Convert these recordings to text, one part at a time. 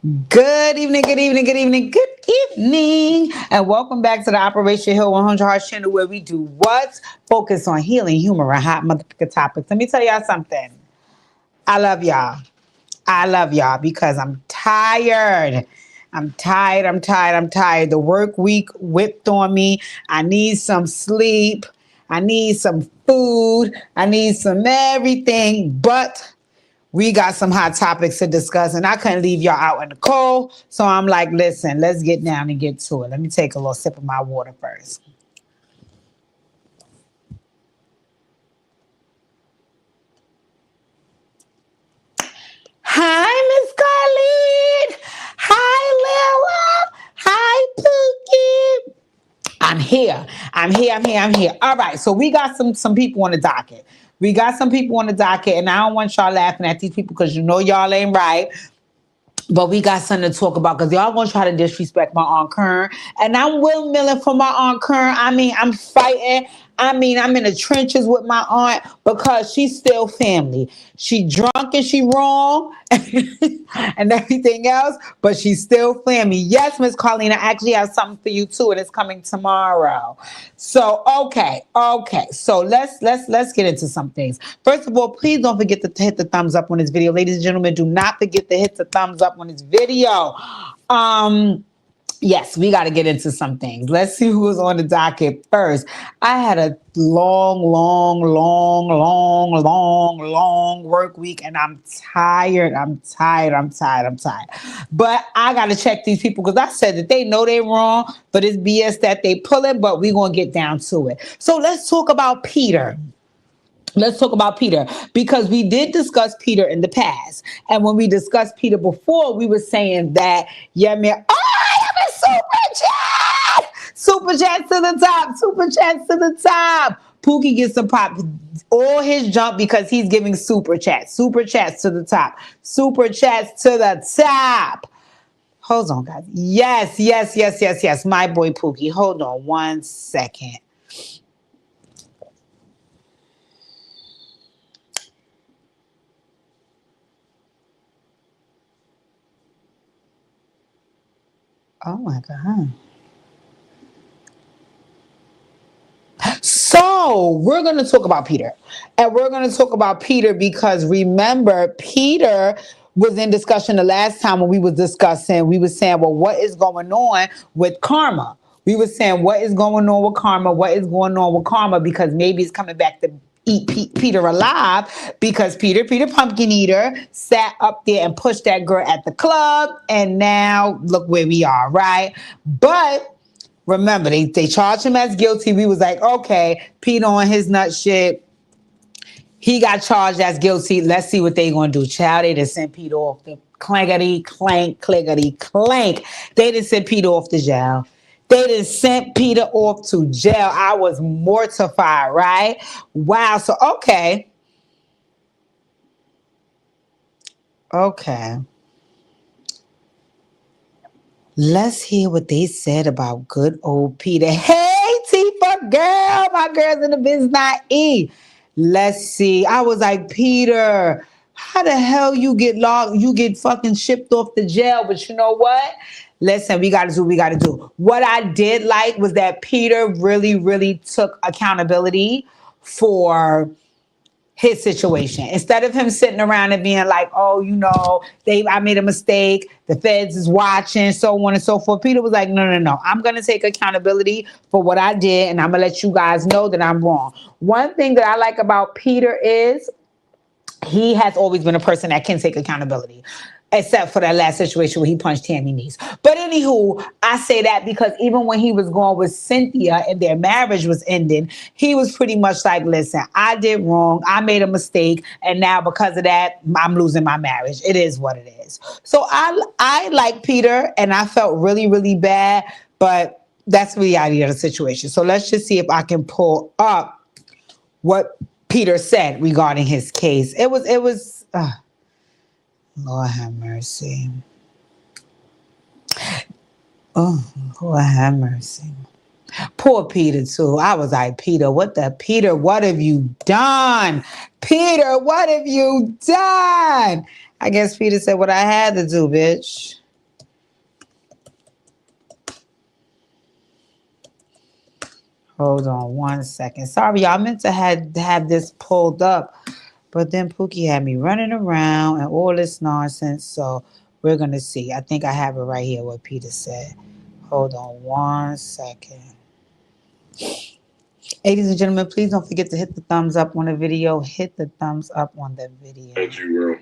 Good evening, good evening, good evening, good evening, and welcome back to the Operation Hill 100 Heart channel where we do what? Focus on healing, humor, and hot motherfucking topics. Let me tell y'all something. I love y'all. I love y'all because I'm tired. I'm tired. The work week whipped on me. I need some sleep. I need some food. I need some everything, but we got some hot topics to discuss, and I couldn't leave y'all out in the cold. So I'm like, listen, let's get down and get to it. Let me take a little sip of my water first. Hi, Miss Carlene. Hi, Lila. Hi, Pookie. I'm here. I'm here. All right. So we got some people on the docket. We got some people on the docket, and I don't want y'all laughing at these people because you know y'all ain't right. But we got something to talk about because y'all gonna try to disrespect my Aunt Kern. And I'm windmilling for my Aunt Kern. I mean, I'm fighting. I mean, I'm in the trenches with my aunt because she's still family. She drunk and she wrong and everything else, but she's still family. Yes, Miss Carlene, I actually have something for you too, and it's coming tomorrow. So okay. So let's get into some things. First of all, please don't forget to hit the thumbs up on this video. Ladies and gentlemen, do not forget to hit the thumbs up on this video. Yes, we got to get into some things. Let's see who was on the docket first. I had a long work week, and I'm tired. But I got to check these people because I said that they know they're wrong for this BS that they pulling, but we're going to get down to it. So let's talk about Peter. Let's talk about Peter because we did discuss Peter in the past. And when we discussed Peter before, we were saying that, yeah, man, oh, I have a super chat! Super chat to the top, super chat to the top. Pookie gets some pop, all his jump because he's giving super chats to the top, super chats to the top. Hold on, guys. Yes. My boy Pookie. Hold on 1 second. Oh my God. So we're going to talk about Peter. And we're going to talk about Peter because remember, Peter was in discussion the last time when we was discussing, we were saying, well, what is going on with karma? We were saying, what is going on with karma? What is going on with karma? Because maybe it's coming back to eat Peter alive because Peter Pumpkin Eater sat up there and pushed that girl at the club. And now look where we are, right? But remember, they charged him as guilty. We was like, okay, Peter on his nut shit. He got charged as guilty. Let's see what they gonna do. Child, they just sent Peter off the clankety clank, clickety clank. They just sent Peter off to jail. They just sent Peter off to jail. I was mortified, right? Wow. So okay. Let's hear what they said about good old Peter. Hey, Tifa girl, my girl's in the biz not E. Let's see. I was like, Peter, how the hell you get locked? You get fucking shipped off to jail. But you know what? Listen, we got to do what we got to do. What I did like was that Peter really took accountability for his situation instead of him sitting around and being like, oh, I made a mistake, the feds is watching, so on and so forth. Peter was like, no, I'm gonna take accountability for what I did, and I'm gonna let you guys know that I'm wrong. One thing that I like about Peter is he has always been a person that can take accountability, except for that last situation where he punched Tammy Niece. But anywho, I say that because even when he was going with Cynthia and their marriage was ending, he was pretty much like, listen, I did wrong. I made a mistake. And now because of that, I'm losing my marriage. It is what it is. So I like Peter and I felt really bad, but that's the reality of the situation. So let's just see if I can pull up what Peter said regarding his case. It was Lord have mercy. Oh, Lord have mercy. Poor Peter too. I was like, Peter, what have you done? Peter, what have you done? I guess Peter said what I had to do, bitch. Hold on 1 second. Sorry, y'all. I meant to have this pulled up, but then Pookie had me running around and all this nonsense. So we're gonna see. I think I have it right here. What Peter said. Hold on 1 second. Ladies and gentlemen, please don't forget to hit the thumbs up on the video. Hit the thumbs up on the video. Thank you, girl.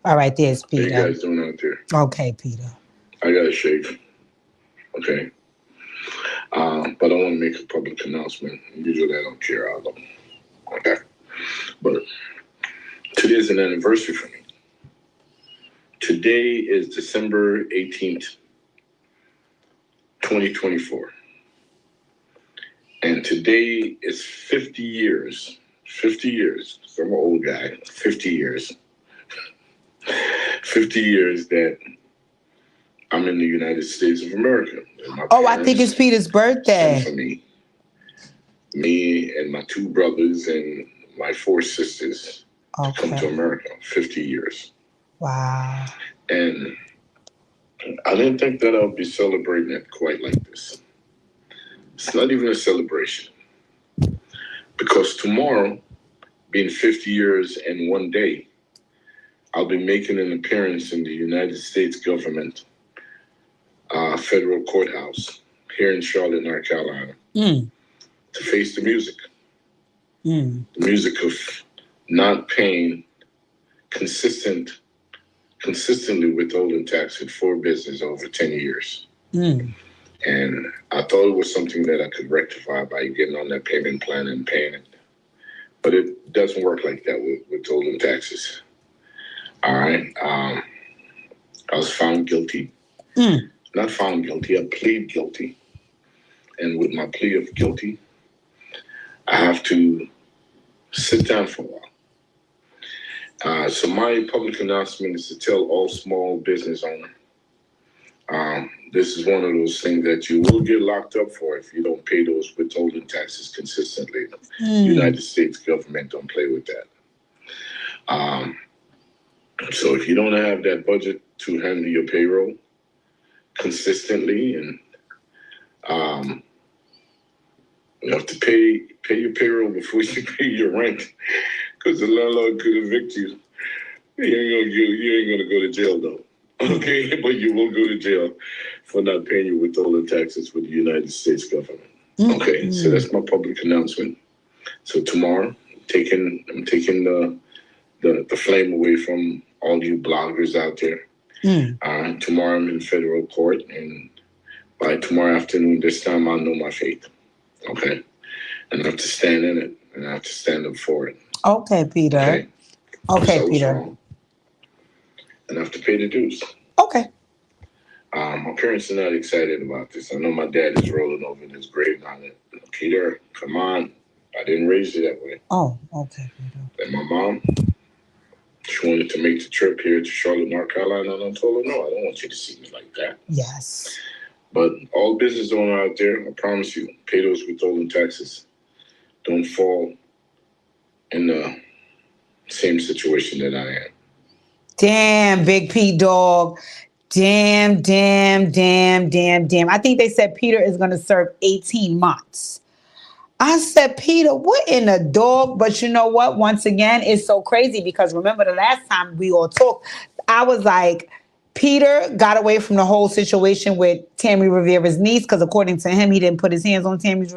All right, there's Peter. How you guys doing out there? Okay, Peter. I got a shave. Okay. But I want to make a public announcement. Usually I don't care. I don't. Okay. But today is an anniversary for me. Today is December 18th, 2024. And today is 50 years. 50 years. So I'm an old guy. 50 years. 50 years that I'm in the United States of America. Oh, I think it's Peter's birthday. For me and my two brothers and my four sisters to come to America. 50 years. Wow. And I didn't think that I'll be celebrating it quite like this. It's not even a celebration. Because tomorrow, being 50 years and 1 day, I'll be making an appearance in the United States government federal courthouse here in Charlotte, North Carolina, to face the music. The music of not paying consistently withholding tax for business over 10 years. And I thought it was something that I could rectify by getting on that payment plan and paying it. But it doesn't work like that with withholding taxes. All right. I was found guilty. Not found guilty, I plead guilty. And with my plea of guilty, I have to sit down for a while. So my public announcement is to tell all small business owners, this is one of those things that you will get locked up for if you don't pay those withholding taxes consistently. United States government don't play with that. So if you don't have that budget to handle your payroll consistently, and you have to pay your payroll before you pay your rent, because the landlord could evict you. You ain't gonna go to jail though. Okay, but you will go to jail for not paying your withholding taxes with the United States government. Okay, so that's my public announcement. So tomorrow, I'm taking the flame away from all you bloggers out there. Tomorrow I'm in federal court, and by tomorrow afternoon, this time I'll know my fate. Okay, and I have to stand in it, and I have to stand up for it. Okay, Peter. Okay, Peter. And I have to pay the dues. Okay. My parents are not excited about this. I know my dad is rolling over in his grave on it. Peter, come on. I didn't raise you that way. Oh, okay, Peter. And my mom, she wanted to make the trip here to Charlotte, North Carolina, and I told her, no, I don't want you to see me like that. Yes. But all business owners out there, I promise you, pay those withholding taxes. Don't fall in the same situation that I am. Damn, Big P dog. Damn. I think they said Peter is going to serve 18 months. I said, Peter, what in the dog? But you know what? Once again, it's so crazy because remember the last time we all talked, I was like, Peter got away from the whole situation with Tammy Rivera's niece because according to him, he didn't put his hands on Tammy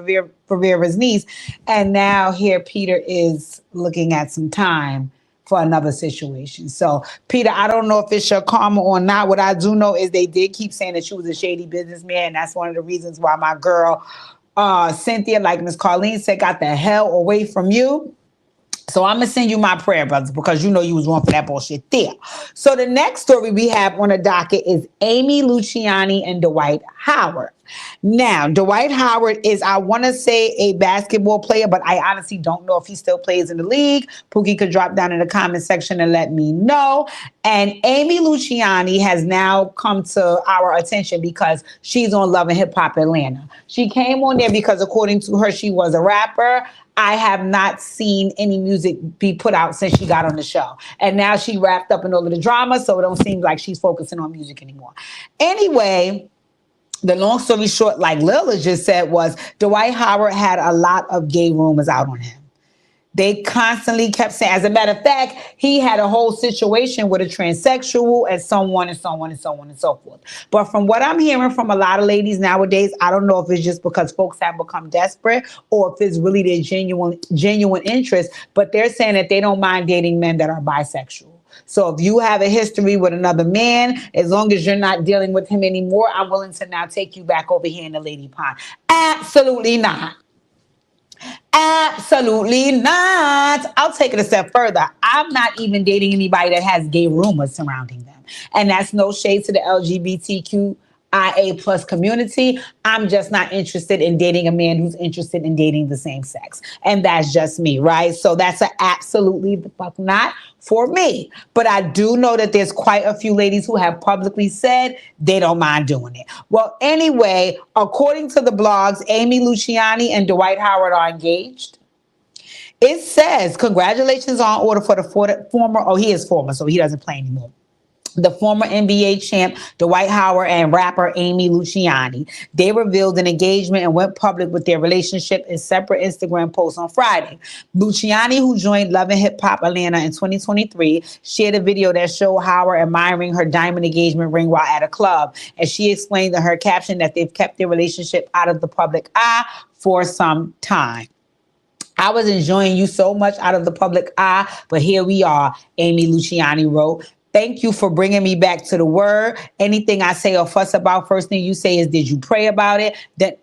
Rivera's niece. And now here Peter is looking at some time for another situation. So, Peter, I don't know if it's your karma or not. What I do know is they did keep saying that you was a shady businessman. That's one of the reasons why my girl, Cynthia, like Miss Carlene said, got the hell away from you. So I'm going to send you my prayer, brothers, because you know you was wrong for that bullshit there. So the next story we have on the docket is Amy Luciani and Dwight Howard. Now, Dwight Howard is, I want to say, a basketball player, but I honestly don't know if he still plays in the league. Pookie could drop down in the comment section and let me know. And Amy Luciani has now come to our attention because she's on Love and Hip Hop Atlanta. She came on there because, according to her, she was a rapper. I have not seen any music be put out since she got on the show. And now she wrapped up in all of the drama, so it don't seem like she's focusing on music anymore. Anyway, The long story short, like Lila just said, was Dwight Howard had a lot of gay rumors out on him. They constantly kept saying, as a matter of fact, he had a whole situation with a transsexual and so on and so on and so on and so forth. But from what I'm hearing from a lot of ladies nowadays, I don't know if it's just because folks have become desperate or if it's really their genuine interest, but they're saying that they don't mind dating men that are bisexual. So if you have a history with another man, as long as you're not dealing with him anymore, I'm willing to now take you back over here in the lady pond. Absolutely not. Absolutely not. I'll take it a step further. I'm not even dating anybody that has gay rumors surrounding them. And that's no shade to the LGBTQIA plus community. I'm just not interested in dating a man who's interested in dating the same sex. And that's just me, right? So that's an absolutely the fuck not for me. But I do know that there's quite a few ladies who have publicly said they don't mind doing it. Well, anyway, according to the blogs, Amy Luciani and Dwight Howard are engaged. It says, congratulations on order for the former, oh, he is former, so he doesn't play anymore. The former NBA champ, Dwight Howard, and rapper Amy Luciani. They revealed an engagement and went public with their relationship in separate Instagram posts on Friday. Luciani, who joined Love and Hip Hop Atlanta in 2023, shared a video that showed Howard admiring her diamond engagement ring while at a club. And she explained in her caption that they've kept their relationship out of the public eye for some time. I was enjoying you so much out of the public eye, but here we are, Amy Luciani wrote. Thank you for bringing me back to the word. Anything I say or fuss about, first thing you say is, did you pray about it? Then,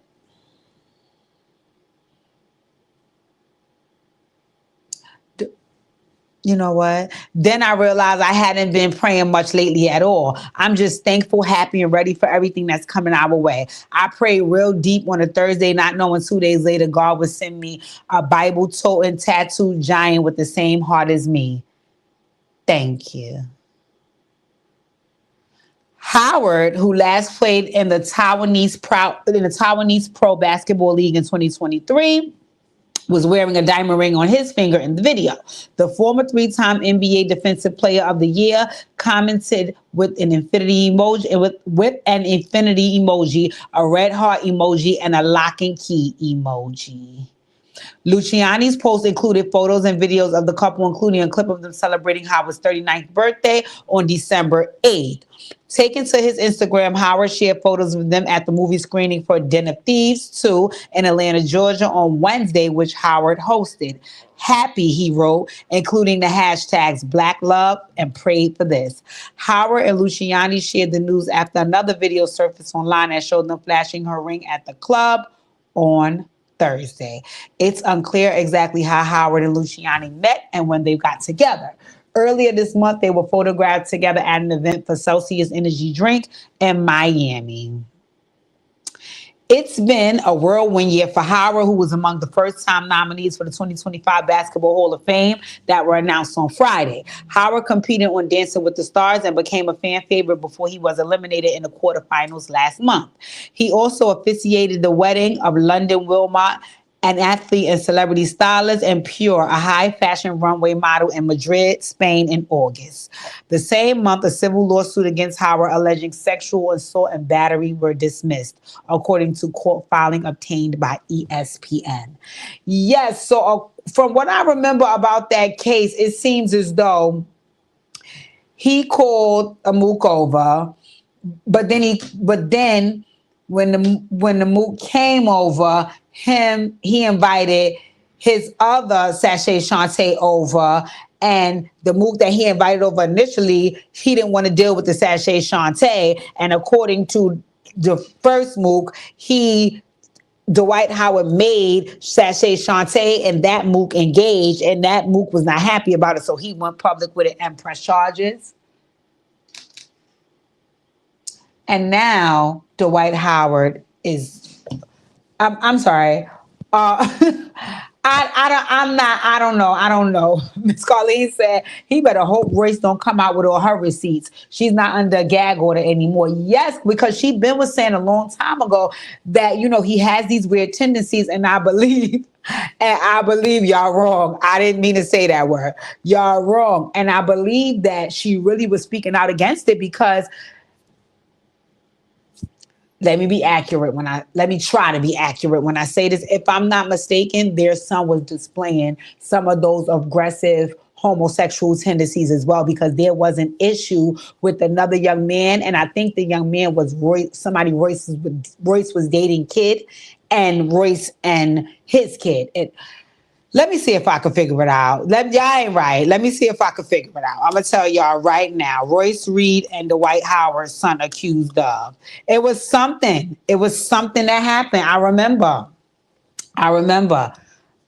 you know what? Then I realized I hadn't been praying much lately at all. I'm just thankful, happy, and ready for everything that's coming our way. I prayed real deep on a Thursday, not knowing 2 days later God would send me a Bible-toting tattooed giant with the same heart as me. Thank you. Howard, who last played in the Taiwanese Pro Basketball League in 2023, was wearing a diamond ring on his finger in the video. The former three-time NBA Defensive Player of the Year commented with an infinity emoji, a red heart emoji, and a lock and key emoji. Luciani's post included photos and videos of the couple, including a clip of them celebrating Howard's 39th birthday on December 8th. Taken to his Instagram, Howard shared photos of them at the movie screening for Den of Thieves 2 in Atlanta, Georgia on Wednesday, which Howard hosted. Happy, he wrote, including the hashtags Black Love and Prayed for This. Howard and Luciani shared the news after another video surfaced online that showed them flashing her ring at the club on Thursday. It's unclear exactly how Howard and Luciani met and when they got together. Earlier this month, they were photographed together at an event for Celsius Energy Drink in Miami. It's been a whirlwind year for Howard, who was among the first-time nominees for the 2025 Basketball Hall of Fame that were announced on Friday. Howard competed on Dancing with the Stars and became a fan favorite before he was eliminated in the quarterfinals last month. He also officiated the wedding of London Wilmot, an athlete and celebrity stylist, and Pure, a high-fashion runway model in Madrid, Spain, in August. The same month, a civil lawsuit against Howard alleging sexual assault and battery were dismissed, according to court filing obtained by ESPN. Yes, so from what I remember about that case, it seems as though he called a mook over, but then when the mook came over, he invited his other Sashay Shantae over, and the mook that he invited over initially, he didn't want to deal with the Sashay Shantae, and according to the first mook, Dwight Howard made Sashay Shantae and that mook engaged, and that mook was not happy about it, so he went public with it and pressed charges. And now Dwight Howard is, I'm sorry. I don't know. Miss Carlene said he better hope Royce don't come out with all her receipts. She's not under a gag order anymore. Yes, because she been was saying a long time ago that, he has these weird tendencies, and I believe y'all wrong. I didn't mean to say that word. Y'all wrong. And I believe that she really was speaking out against it because let me try to be accurate when I say this. If I'm not mistaken, their son was displaying some of those aggressive homosexual tendencies as well, because there was an issue with another young man, and I think the young man was Royce was dating kid, and Royce and his kid. Let me see if I can figure it out. Y'all ain't right. Let me see if I can figure it out. I'm gonna tell y'all right now. Royce Reed and Dwight Howard's son accused of. It was something. It was something that happened. I remember. I remember.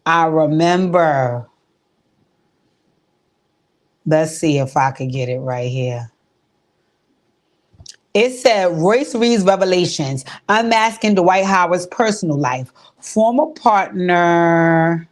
I remember. Let's see if I could get it right here. It said Royce Reed's revelations, unmasking Dwight Howard's personal life. Former partner.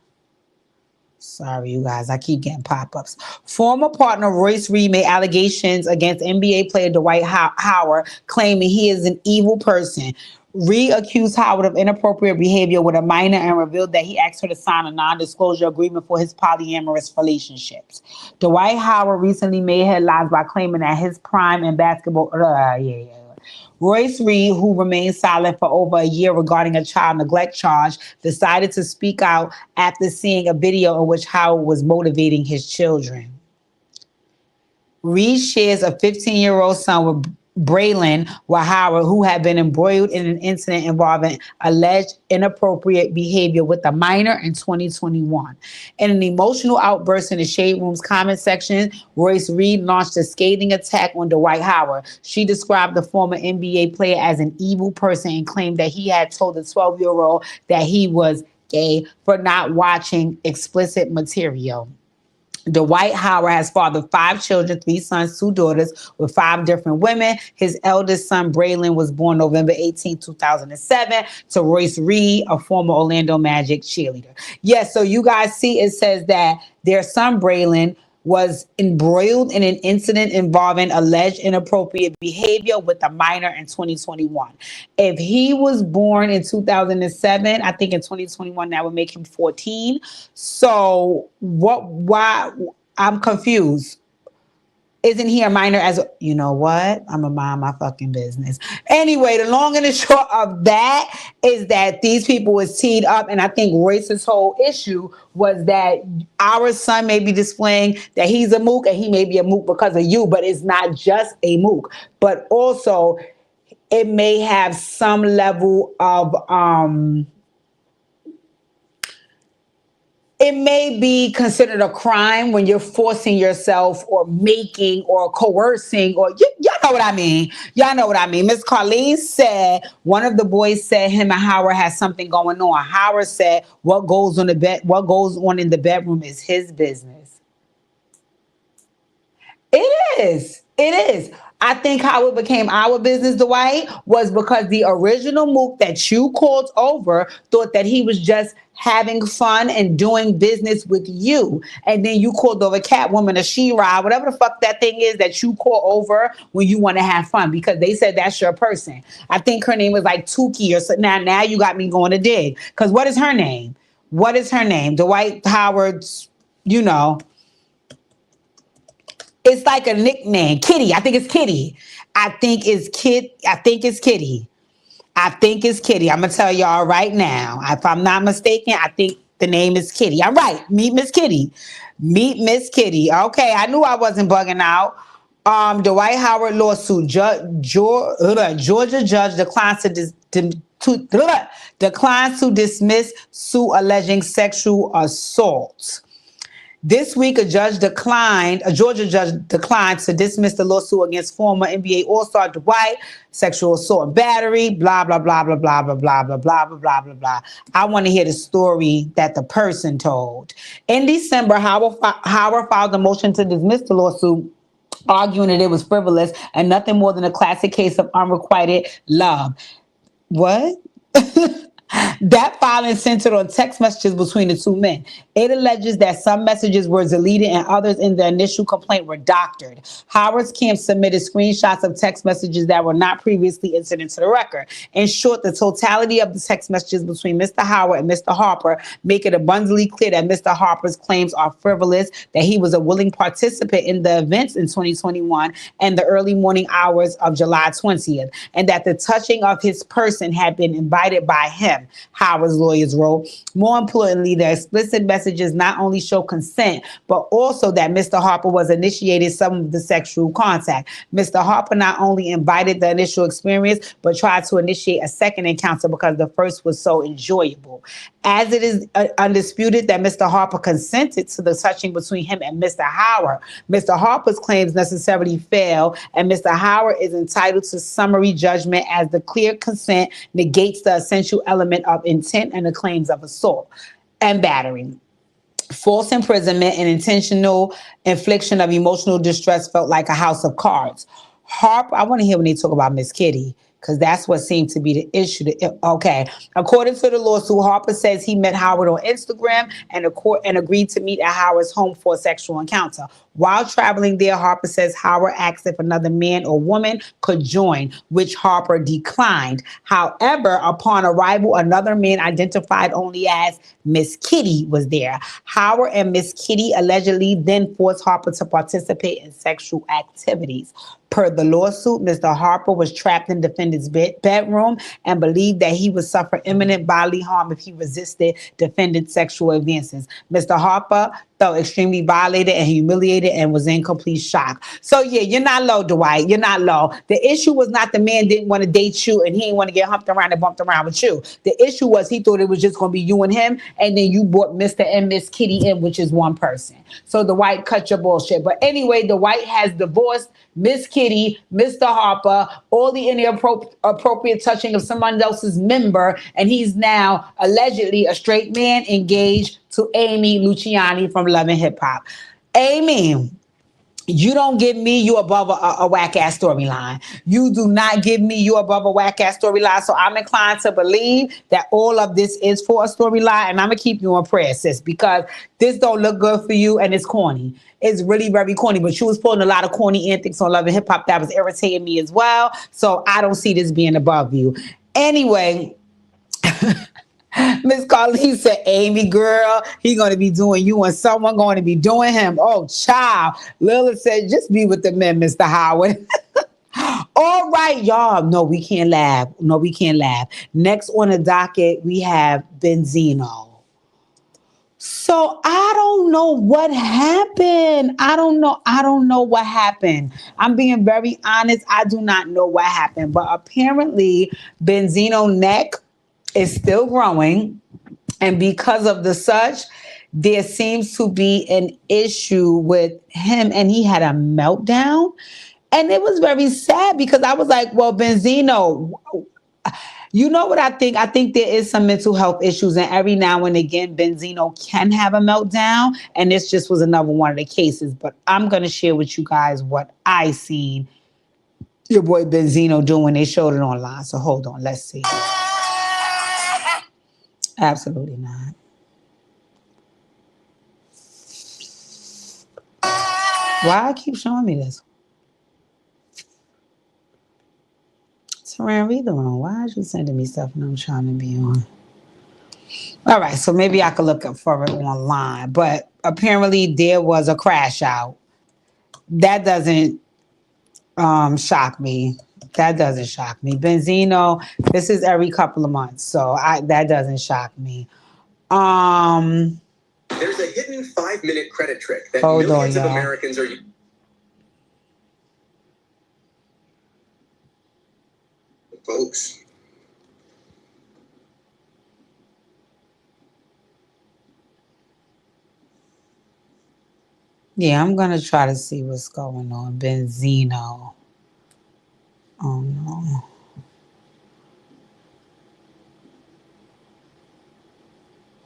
Sorry, you guys, I keep getting pop-ups. Former partner Royce Reed made allegations against NBA player Dwight Howard, claiming he is an evil person. Reed accused Howard of inappropriate behavior with a minor and revealed that he asked her to sign a non-disclosure agreement for his polyamorous relationships. Dwight Howard recently made headlines by claiming that his prime in basketball... Royce Reed, who remained silent for over a year regarding a child neglect charge, decided to speak out after seeing a video in which Howard was motivating his children. Reed shares a 15-year-old son with Braylon with Howard, who had been embroiled in an incident involving alleged inappropriate behavior with a minor in 2021. In an emotional outburst in the Shade Room's comment section, Royce Reed launched a scathing attack on Dwight Howard. She described the former NBA player as an evil person and claimed that he had told the 12-year-old that he was gay for not watching explicit material. Dwight Howard has fathered 5 children, 3 sons, 2 daughters, with 5 different women. His eldest son, Braylon, was born November 18, 2007, to Royce Reed, a former Orlando Magic cheerleader. Yes, so you guys see it says that their son, Braylon, was embroiled in an incident involving alleged inappropriate behavior with a minor in 2021. If he was born in 2007, I think in 2021 that would make him 14. So why? I'm confused. Isn't he a minor as you know what? I'm gonna mind my fucking business. Anyway, the long and the short of that is that these people was teed up, and I think Royce's whole issue was that our son may be displaying that he's a mook, and he may be a mook because of you, but it's not just a mook, but also it may have some level of it may be considered a crime when you're forcing yourself or making or coercing or y'all know what I mean. Y'all know what I mean. Miss Carlene said one of the boys said him and Howard has something going on. Howard said what goes on in the bedroom is his business. It is. It is. I think how it became our business, Dwight, was because the original mook that you called over thought that he was just having fun and doing business with you. And then you called over Catwoman or She-Ra, whatever the fuck that thing is that you call over when you want to have fun, because they said that's your person. I think her name was like Tuki or something. Now you got me going to dig. Because what is her name? What is her name? Dwight Howard's, you know. It's like a nickname. Kitty. I think it's Kitty. I think it's Kitty. I think it's Kitty. I'm going to tell y'all right now. If I'm not mistaken, I think the name is Kitty. I'm right. Meet Miss Kitty. Meet Miss Kitty. Okay, I knew I wasn't bugging out. Dwight Howard lawsuit. Georgia judge declines to dismiss suit alleging sexual assault. This week, a Georgia judge declined to dismiss the lawsuit against former NBA All-Star Dwight, sexual assault and battery, blah, blah, blah, blah, blah, blah, blah, blah, blah, blah, blah, blah, blah. I want to hear the story that the person told. In December, Howard filed a motion to dismiss the lawsuit, arguing that it was frivolous and nothing more than a classic case of unrequited love. What? That filing centered on text messages between the two men. It alleges that some messages were deleted and others in the initial complaint were doctored. Howard's camp submitted screenshots of text messages that were not previously entered into the record. In short, the totality of the text messages between Mr. Howard and Mr. Harper make it abundantly clear that Mr. Harper's claims are frivolous, that he was a willing participant in the events in 2021 and the early morning hours of July 20th, and that the touching of his person had been invited by him, Howard's lawyers wrote. More importantly, the explicit messages not only show consent, but also that Mr. Harper was initiated some of the sexual contact. Mr. Harper not only invited the initial experience, but tried to initiate a second encounter because the first was so enjoyable. As it is undisputed that Mr. Harper consented to the touching between him and Mr. Howard, Mr. Harper's claims necessarily fail, and Mr. Howard is entitled to summary judgment as the clear consent negates the essential element of intent and the claims of assault and battery. False imprisonment and intentional infliction of emotional distress felt like a house of cards. Harper, I want to hear when they talk about Miss Kitty, because that's what seemed to be the issue. Okay. According to the lawsuit, Harper says he met Howard on Instagram and agreed to meet at Howard's home for a sexual encounter. While traveling there, Harper says Howard asked if another man or woman could join, which Harper declined. However, upon arrival, another man identified only as Miss Kitty was there. Howard and Miss Kitty allegedly then forced Harper to participate in sexual activities. Per the lawsuit, Mr. Harper was trapped in defendant's bedroom and believed that he would suffer imminent bodily harm if he resisted defendant's sexual advances. Mr. Harper felt extremely violated and humiliated and was in complete shock. So yeah, you're not low, Dwight. You're not low. The issue was not the man didn't want to date you and he didn't want to get humped around and bumped around with you. The issue was he thought it was just going to be you and him, and then you brought Mr. and Miss Kitty in, which is one person. So the White cut your bullshit. But anyway, the White has divorced Miss Kitty, Mr. Harper, all the inappropriate touching of someone else's member, and he's now allegedly a straight man engaged to Amy Luciano from Love and Hip Hop. Amy, you don't give me you above a whack-ass storyline. You do not give me you above a whack-ass storyline. So I'm inclined to believe that all of this is for a storyline, and I'm going to keep you in prayer, sis, because this don't look good for you, and it's corny. It's really very corny, but you was pulling a lot of corny antics on Love and Hip Hop that was irritating me as well. So I don't see this being above you. Anyway, Miss Carlene said, Amy, girl, he going to be doing you and someone going to be doing him. Oh, child. Lilith said, just be with the men, Mr. Howard. All right, y'all. No, we can't laugh. No, we can't laugh. Next on the docket, we have Benzino. So I don't know what happened. I don't know what happened. I'm being very honest. I do not know what happened. But apparently, Benzino neck is still growing. And because of the such, there seems to be an issue with him. And he had a meltdown. And it was very sad because I was like, well, Benzino, you know what I think? I think there is some mental health issues, and every now and again, Benzino can have a meltdown, and this just was another one of the cases. But I'm going to share with you guys what I seen your boy Benzino do when they showed it online. So hold on, let's see. Absolutely not. Why I keep showing me this? Saran, read the wrong. Why are you sending me stuff and I'm trying to be on? All right, so maybe I could look up for it online. But apparently there was a crash out. That doesn't shock me. That doesn't shock me. Benzino, this is every couple of months, so that doesn't shock me. There's a hidden 5-minute credit trick that millions of Americans are using. Folks. Yeah, I'm going to try to see what's going on. Benzino. Oh, no.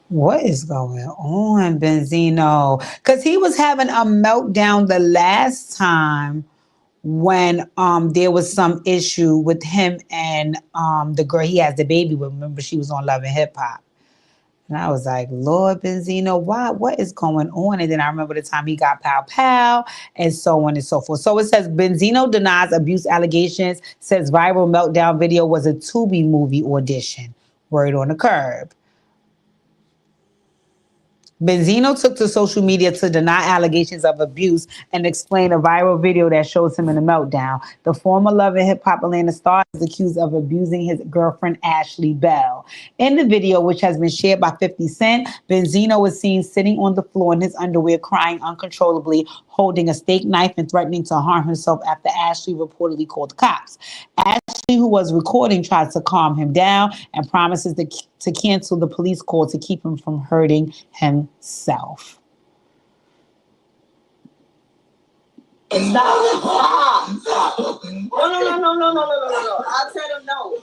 What is going on, Benzino? Because he was having a meltdown the last time when there was some issue with him and the girl he has the baby with. Remember, she was on Love and Hip Hop. And I was like, Lord Benzino, why? What is going on? And then I remember the time he got Pow Pow and so on and so forth. So it says Benzino denies abuse allegations, says viral meltdown video was a Tubi movie audition. Word on the curb. Benzino took to social media to deny allegations of abuse and explain a viral video that shows him in a meltdown. The former Love and Hip Hop Atlanta star is accused of abusing his girlfriend, Ashley Bell. In the video, which has been shared by 50 Cent, Benzino was seen sitting on the floor in his underwear, crying uncontrollably, holding a steak knife and threatening to harm himself after Ashley reportedly called the cops. Ashley, who was recording, tried to calm him down and promises to cancel the police call to keep him from hurting himself. Stop. No. I'll tell him no.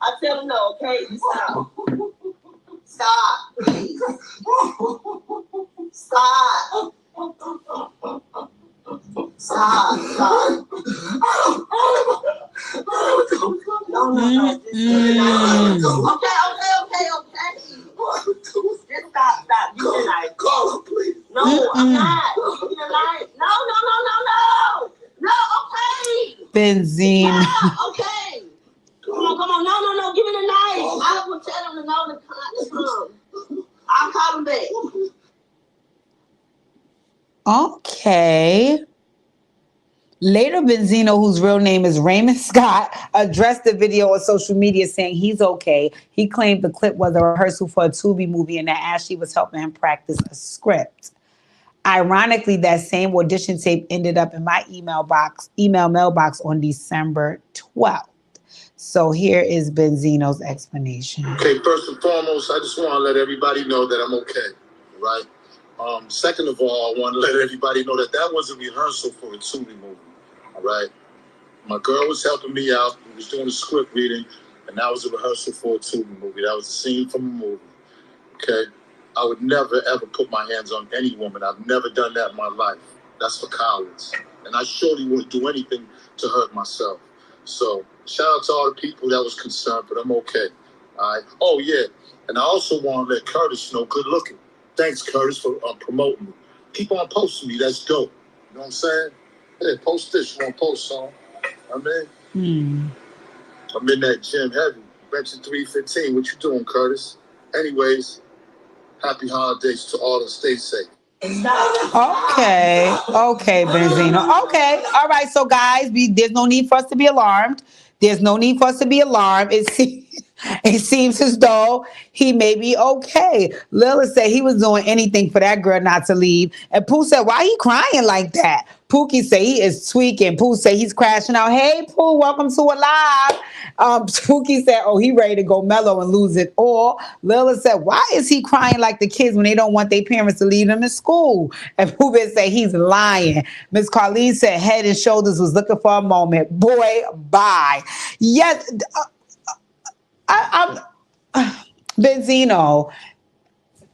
I'll tell him no, okay? Stop. Stop, please. Stop. Stop. No. Okay. Just stop. You can like call him, please. No, I'm not. You can like no, okay. Benzino. Stop, okay. Come on. No. Give me the knife. I will tell him to know to come. I'll call him back. Okay. Later, Benzino, whose real name is Raymond Scott, addressed the video on social media saying he's okay. He claimed the clip was a rehearsal for a Tubi movie and that Ashley was helping him practice a script. Ironically, that same audition tape ended up in my email mailbox on December 12th. So here is Benzino's explanation. Okay, first and foremost, I just want to let everybody know that I'm okay, right? Second of all, I want to let everybody know that that was a rehearsal for a Tubi movie, all right? My girl was helping me out. We was doing a script reading, and that was a rehearsal for a Tubi movie. That was a scene from a movie, okay? I would never, ever put my hands on any woman. I've never done that in my life. That's for cowards. And I surely wouldn't do anything to hurt myself. So shout out to all the people that was concerned, but I'm okay, all right? Oh, yeah, and I also want to let Curtis know, good looking. Thanks, Curtis, for promoting me. Keep on posting me. That's dope. You know what I'm saying? Hey, post this. You want to post something? I'm in that gym heavy. Benching 315. What you doing, Curtis? Anyways, happy holidays to all and stay safe. Okay, Benzino. Okay, all right. So, guys, there's no need for us to be alarmed. It seems as though he may be okay. Lila said he was doing anything for that girl not to leave. And Pooh said, why he crying like that? Pookie said he is tweaking. Pooh said he's crashing out. Hey, Pooh, welcome to Alive. Pookie said, oh, he ready to go mellow and lose it all. Lila said, why is he crying like the kids when they don't want their parents to leave them in school? And Pooh said he's lying. Miss Carlene said Head and Shoulders was looking for a moment. Boy, bye. Yes, I'm Benzino.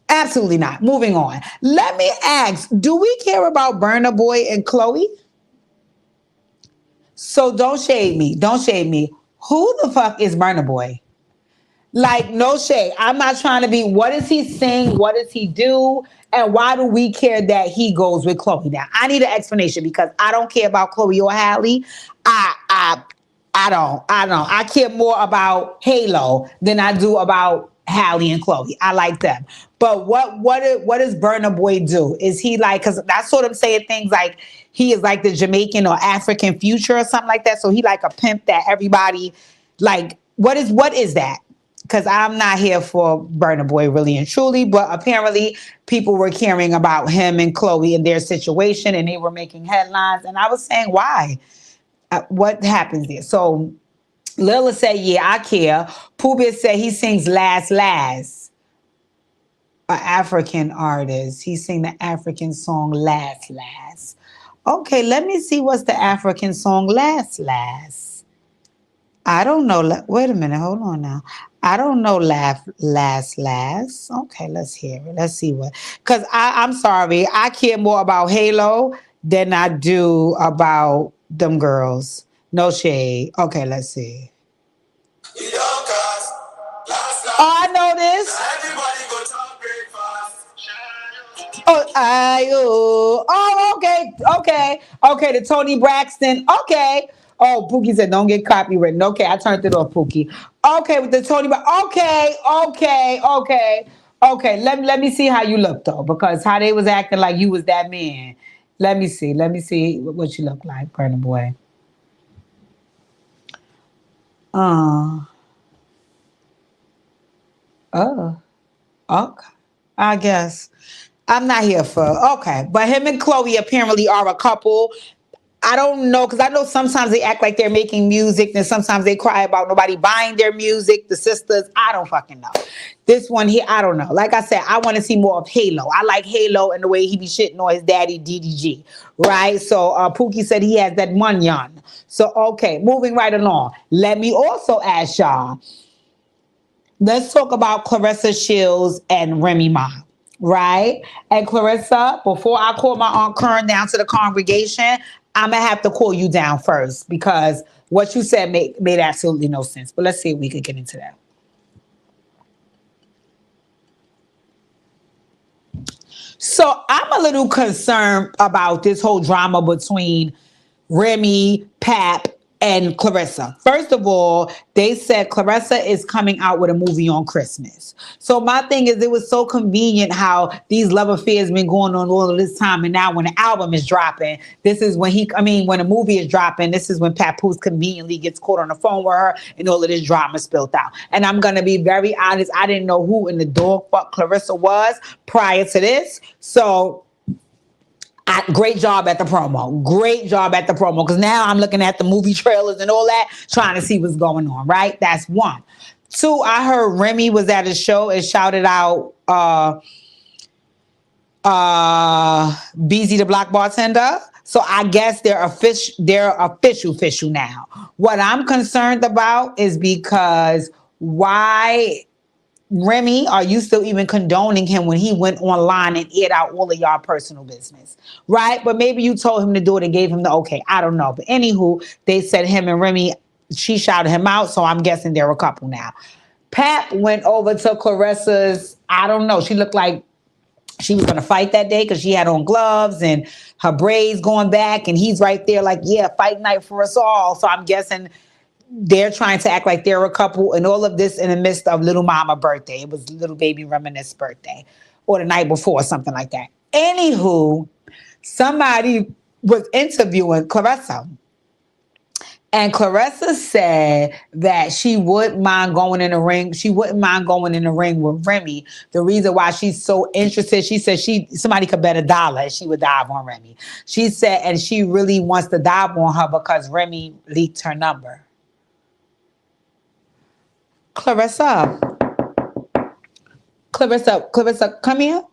Absolutely not. Moving on. Let me ask, do we care about Burna Boy and Chloe? So don't shade me. Who the fuck is Burna Boy? Like, no shade. I'm not trying to be, what does he sing? What does he do? And why do we care that he goes with Chloe? Now, I need an explanation because I don't care about Chloe or Halle. I don't. I care more about Halo than I do about Halle and Chloe. I like them. But what does Burna Boy do? Is he like, because that's sort of saying things like he is like the Jamaican or African Future or something like that. So he like a pimp that everybody like, what is that? Because I'm not here for Burna Boy really and truly, but apparently people were caring about him and Chloe and their situation and they were making headlines. And I was saying, why? What happens there? So Lila said, yeah, I care. Pooh said he sings Last Last. An African artist. He sing the African song Last Last. Okay, let me see what's the African song Last Last. I don't know. Wait a minute. Hold on now. I don't know Last Last. Okay, let's hear it. Let's see what. Because I'm sorry. I care more about Halo than I do about them girls. No shade. Okay, let's see. Oh, I know this. Okay, the Tony Braxton. Okay. Oh, Pookie said don't get copywritten. Okay, I turned it off, Pookie. Okay, with the Tony okay. Let me see how you look though, because how they was acting like you was that man. Let me see what you look like, Burna Boy. Okay. I guess. I'm not here for okay. But him and Chloe apparently are a couple. I don't know, because I know sometimes they act like they're making music, and sometimes they cry about nobody buying their music. The sisters, I don't fucking know. This one here, I don't know. Like I said, I want to see more of Halo. I like Halo and the way he be shitting on his daddy DDG, right? So Pookie said he has that munyan. So okay, moving right along. Let me also ask y'all. Let's talk about Claressa Shields and Remy Ma, right? And Claressa, before I call my Aunt Kern down to the congregation, I'm going to have to call you down first, because what you said made absolutely no sense. But let's see if we could get into that. So I'm a little concerned about this whole drama between Remy, Pap, and Claressa. First of all, they said Claressa is coming out with a movie on Christmas. So my thing is, it was so convenient how these love affairs been going on all of this time, and now when the album is dropping, this is when when the movie is dropping, this is when Papoose conveniently gets caught on the phone with her, and all of this drama spilled out. And I'm gonna be very honest, I didn't know who in the dog fuck Claressa was prior to this. So great job at the promo. Great job at the promo. Because now I'm looking at the movie trailers and all that, trying to see what's going on, right? That's one. Two, I heard Remy was at a show and shouted out BZ the Black Bartender. So I guess they're official now. What I'm concerned about is because why... Remy, are you still even condoning him when he went online and aired out all of y'all personal business? Right? But maybe you told him to do it and gave him the okay. I don't know. But anywho, they said him and Remy, she shouted him out. So I'm guessing they're a couple now. Pat went over to Claressa's, I don't know. She looked like she was going to fight that day because she had on gloves and her braids going back. And he's right there like, yeah, fight night for us all. So I'm guessing they're trying to act like they're a couple, and all of this in the midst of little mama birthday. It was little baby Reminisce birthday, or the night before, something like that. Anywho, somebody was interviewing Claressa, and Claressa said that she wouldn't mind going in the ring. She wouldn't mind going in the ring with Remy. The reason why she's so interested, she said somebody could bet $1 and she would dive on Remy. She said, and she really wants to dive on her because Remy leaked her number. Claressa, come here.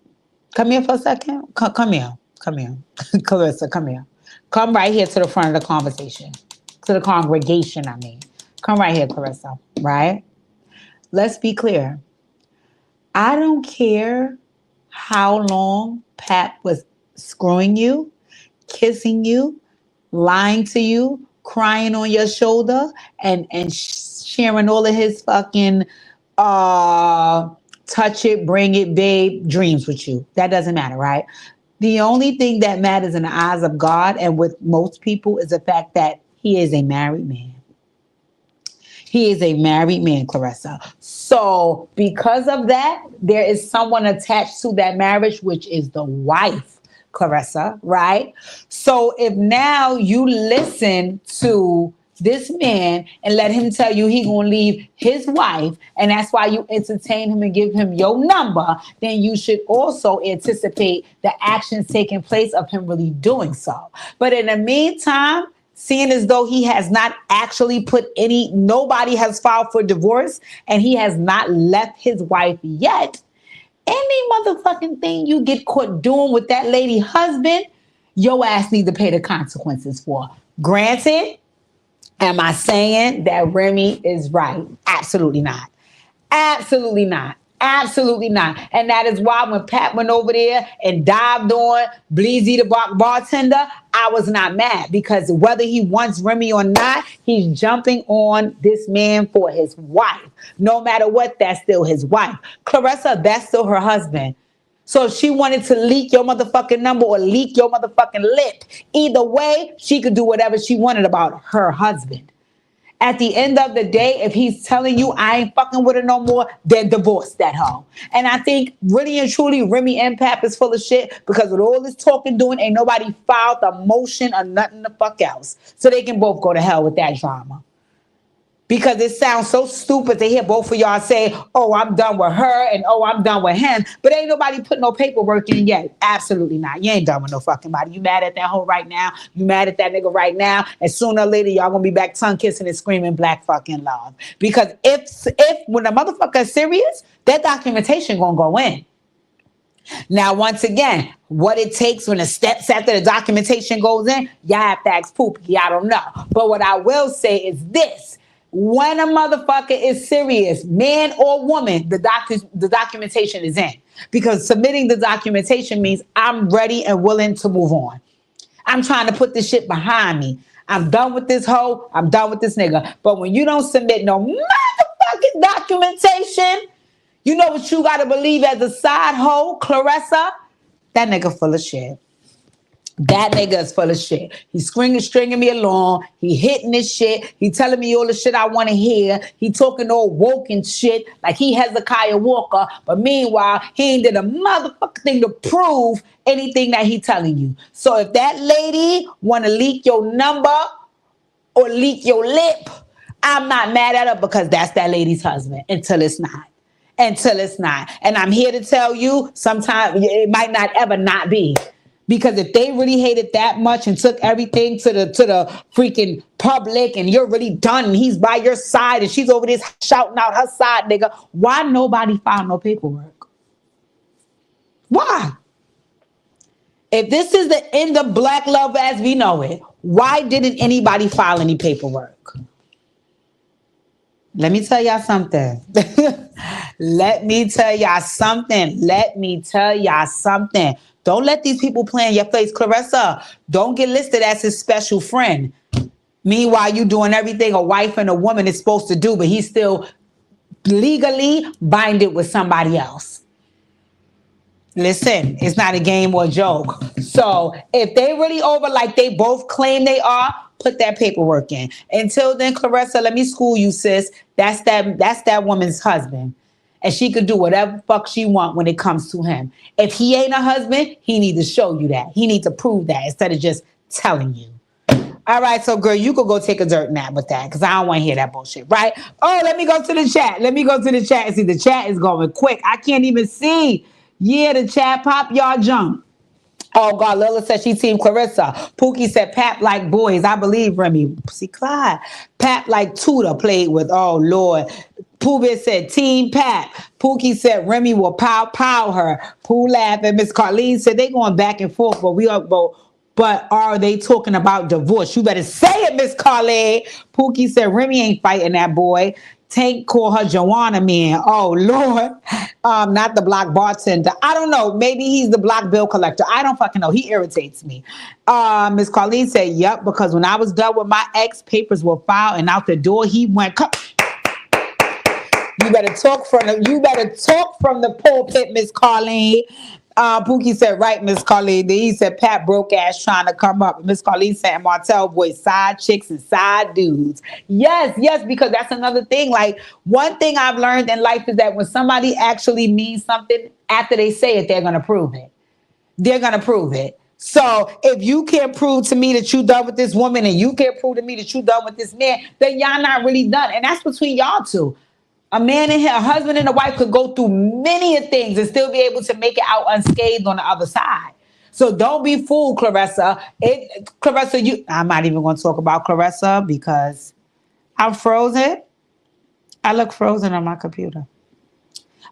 Come here for a second. Come here. Claressa, come here. Come right here to the front of the conversation. To the congregation, I mean. Come right here, Claressa, right? Let's be clear. I don't care how long Pat was screwing you, kissing you, lying to you, crying on your shoulder, and sharing all of his fucking touch it, bring it, babe dreams with you. That doesn't matter, right? The only thing that matters in the eyes of God and with most people is the fact that he is a married man. He is a married man, Claressa. So because of that, there is someone attached to that marriage, which is the wife, Claressa, right? So if now you listen to this man and let him tell you he gonna leave his wife, and that's why you entertain him and give him your number, then you should also anticipate the actions taking place of him really doing so. But in the meantime, seeing as though he has not actually nobody has filed for divorce and he has not left his wife yet, any motherfucking thing you get caught doing with that lady husband, your ass need to pay the consequences for. Granted, am I saying that Remy is right? Absolutely not. Absolutely not. Absolutely not. And that is why when Pat went over there and dived on Bleezy the bartender, I was not mad because whether he wants Remy or not, he's jumping on this man for his wife. No matter what, that's still his wife. Claressa, that's still her husband. So if she wanted to leak your motherfucking number or leak your motherfucking lip, either way, she could do whatever she wanted about her husband. At the end of the day, if he's telling you I ain't fucking with her no more, then divorce that hoe. And I think really and truly, Remy and Pap is full of shit because with all this talking doing, ain't nobody filed a motion or nothing the fuck else. So they can both go to hell with that drama. Because it sounds so stupid to hear both of y'all say, oh, I'm done with her and oh, I'm done with him. But ain't nobody put no paperwork in yet. Absolutely not. You ain't done with no fucking body. You mad at that hoe right now. You mad at that nigga right now. And sooner or later, y'all gonna be back tongue kissing and screaming black fucking love. Because if when the motherfucker is serious, that documentation gonna go in. Now, once again, what it takes when the steps after the documentation goes in, y'all have to ask Poopy. I don't know. But what I will say is this. When a motherfucker is serious, man or woman, the documentation is in. Because submitting the documentation means I'm ready and willing to move on. I'm trying to put this shit behind me. I'm done with this hoe. I'm done with this nigga. But when you don't submit no motherfucking documentation, you know what you got to believe as a side hoe, Claressa? That nigga full of shit. That nigga is full of shit. He's stringing me along. He hitting this shit. He telling me all the shit I want to hear. He talking all woke and shit like he Hezekiah Walker. But meanwhile, he ain't did a motherfucking thing to prove anything that he telling you. So if that lady want to leak your number or leak your lip, I'm not mad at her because that's that lady's husband until it's not. Until it's not. And I'm here to tell you, sometimes it might not ever not be. Because if they really hated that much and took everything to the freaking public and you're really done and he's by your side and she's over there shouting out her side, nigga, why nobody filed no paperwork? Why? If this is the end of black love as we know it, why didn't anybody file any paperwork? Let me tell y'all something. Let me tell y'all something. Don't let these people play in your face. Claressa, don't get listed as his special friend. Meanwhile, you doing everything a wife and a woman is supposed to do, but he's still legally binded with somebody else. Listen, it's not a game or a joke. So if they really over like they both claim they are, put that paperwork in. Until then, Claressa, let me school you, sis. That's that woman's husband. And she could do whatever the fuck she want when it comes to him. If he ain't a husband, he need to show you that. He need to prove that instead of just telling you. All right, so girl, you could go take a dirt nap with that because I don't want to hear that bullshit, right? Oh, let me go to the chat. And see, the chat is going quick. I can't even see. Yeah, the chat pop, y'all jump. Oh, God, Lila said she team Claressa. Pookie said Pap like boys. I believe Remy. See, Clyde. Pap like Tudor played with. Oh, Lord. Pooh said team Pap. Pookie said Remy will pow her. Pooh laughed and Miss Carlene said they going back and forth, but are they talking about divorce? You better say it, Miss Carlene. Pookie said Remy ain't fighting that boy. Tank call her Joanna man. Oh, Lord. Not the block bartender. I don't know. Maybe he's the block bill collector. I don't fucking know. He irritates me. Miss Carlene said, yep, because when I was done with my ex, papers were filed and out the door he went. You better talk from the pulpit, Miss Carlene. Pookie said, right, Miss Carlene. Then he said, Pat broke ass trying to come up. Miss Carlene said, Martell boys, side chicks and side dudes. Yes, because that's another thing. Like, one thing I've learned in life is that when somebody actually means something, after they say it, they're going to prove it. So if you can't prove to me that you done with this woman and you can't prove to me that you done with this man, then y'all not really done. And that's between y'all two. A man and a husband and a wife could go through many things and still be able to make it out unscathed on the other side. So don't be fooled, Claressa. I'm not even going to talk about Claressa because I'm frozen. I look frozen on my computer.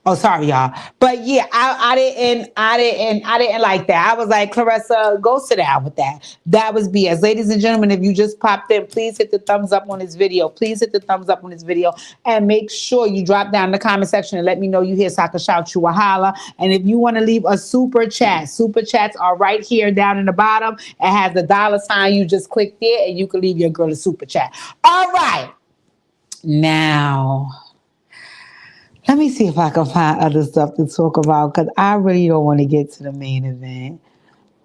Oh, sorry, y'all. But yeah, I didn't like that. I was like, Claressa, go sit down with that. That was BS. Ladies and gentlemen, if you just popped in, please hit the thumbs up on this video. Please hit the thumbs up on this video and make sure you drop down in the comment section and let me know you here so I can shout you a holla. And if you want to leave a super chats are right here down in the bottom. It has the $sign. You just click there and you can leave your girl a super chat. All right. Now, let me see if I can find other stuff to talk about because I really don't want to get to the main event.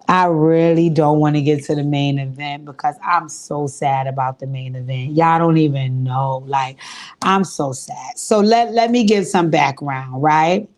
I really don't want to get to the main event because I'm so sad about the main event. Y'all don't even know. Like, I'm so sad. So let me give some background, right?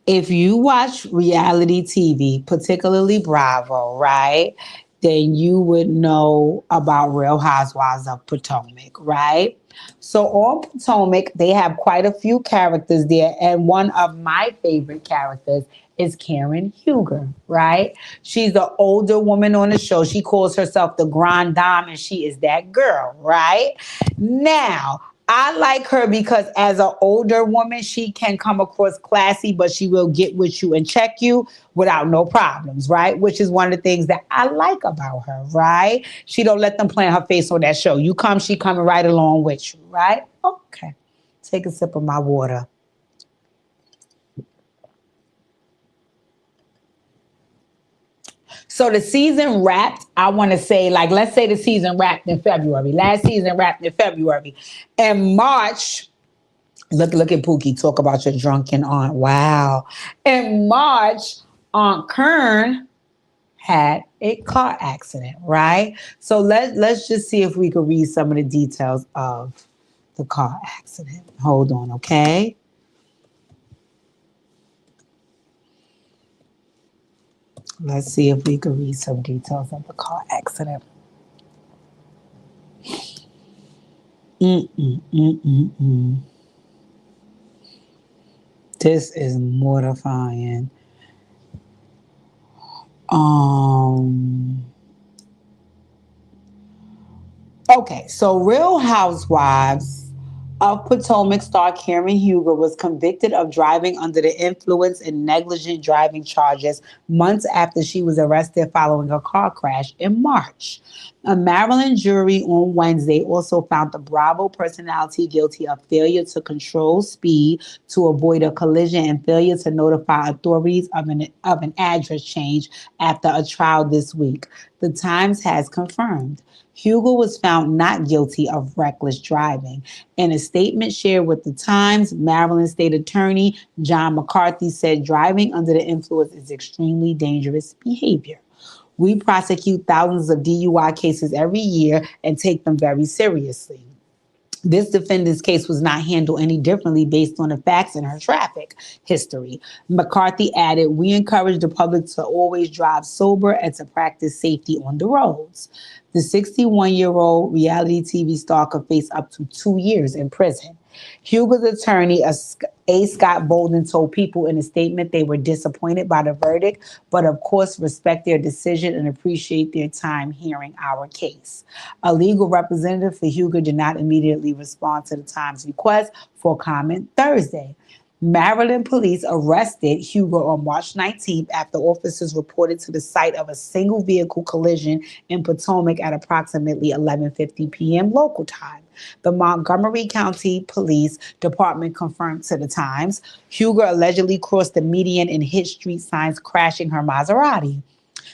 If you watch reality TV, particularly Bravo, right, then you would know about Real Housewives of Potomac, right? So on Potomac, they have quite a few characters there, and one of my favorite characters is Karen Huger, right? She's the older woman on the show. She calls herself the Grand Dame, and she is that girl, right? Now, I like her because as an older woman, she can come across classy, but she will get with you and check you without no problems, right? Which is one of the things that I like about her, right? She don't let them plant her face on that show. You come, she coming right along with you, right? Okay. Take a sip of my water. So the season wrapped, I want to say, like, let's say the season wrapped in February. Last season wrapped in February. In March, look at Pookie talk about your drunken aunt. Wow. In March, Aunt Kern had a car accident, right? So let's just see if we can read some of the details of the car accident. Hold on, okay? Let's see if we can read some details of the car accident. This is mortifying. Okay, so Real Housewives of Potomac star Karen Huger was convicted of driving under the influence and negligent driving charges months after she was arrested following a car crash in March. A Maryland jury on Wednesday also found the Bravo personality guilty of failure to control speed to avoid a collision and failure to notify authorities of an address change after a trial this week. The Times has confirmed. Hugo was found not guilty of reckless driving. In a statement shared with the Times, Maryland State Attorney John McCarthy said driving under the influence is extremely dangerous behavior. We prosecute thousands of DUI cases every year and take them very seriously. This defendant's case was not handled any differently based on the facts in her traffic history. McCarthy added, we encourage the public to always drive sober and to practice safety on the roads. The 61-year-old reality TV star could face up to 2 years in prison. Hugo's attorney, A. Scott Bolden, told people in a statement they were disappointed by the verdict, but of course respect their decision and appreciate their time hearing our case. A legal representative for Hugo did not immediately respond to the Times' request for comment Thursday. Maryland police arrested Hugo on March 19th after officers reported to the site of a single vehicle collision in Potomac at approximately 11:50 p.m. local time. The Montgomery County Police Department confirmed to the Times Hugo allegedly crossed the median and hit street signs, crashing her Maserati.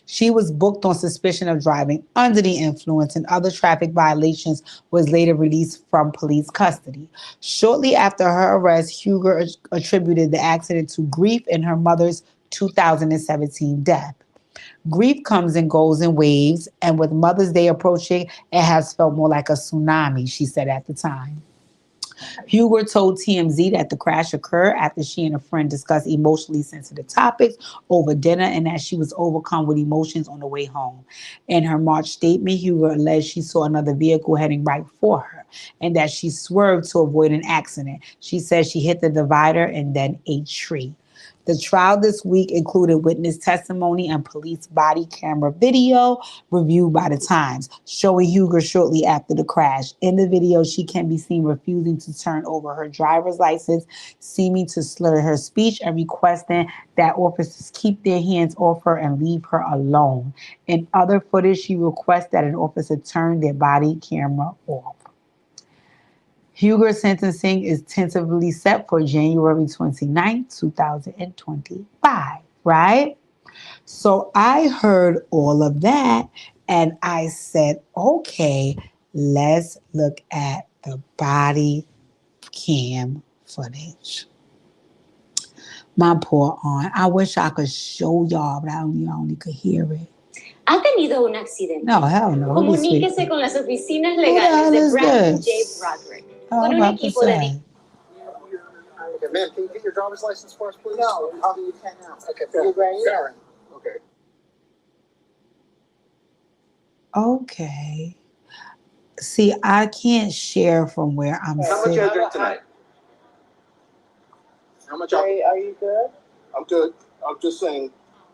She was booked on suspicion of driving under the influence, and other traffic violations was later released from police custody. Shortly after her arrest, Huger attributed the accident to grief in her mother's 2017 death. Grief comes and goes in waves, and with Mother's Day approaching, it has felt more like a tsunami, she said at the time. Huger told TMZ that the crash occurred after she and a friend discussed emotionally sensitive topics over dinner and that she was overcome with emotions on the way home. In her March statement, Huger alleged she saw another vehicle heading right for her and that she swerved to avoid an accident. She said she hit the divider and then a tree. The trial this week included witness testimony and police body camera video reviewed by the Times, showing Huger shortly after the crash. In the video, she can be seen refusing to turn over her driver's license, seeming to slur her speech, and requesting that officers keep their hands off her and leave her alone. In other footage, she requests that an officer turn their body camera off. Huger's sentencing is tentatively set for January 29, 2025, right? So I heard all of that and I said, okay, let's look at the body cam footage. My poor aunt. I wish I could show y'all, but I only could hear it. ¿Ha tenido un accidente? No, hell no. Comuníquese con las oficinas legales de Brandon J. Broderick. Con un equipo de... Okay, ma'am, can you get your driver's license for us, please? No, you cannot. Okay, You ready? Karen. Okay. Okay. See, I can't share from where I'm How much sitting. you drink tonight? How much? Are you good? I'm good. I'm just saying,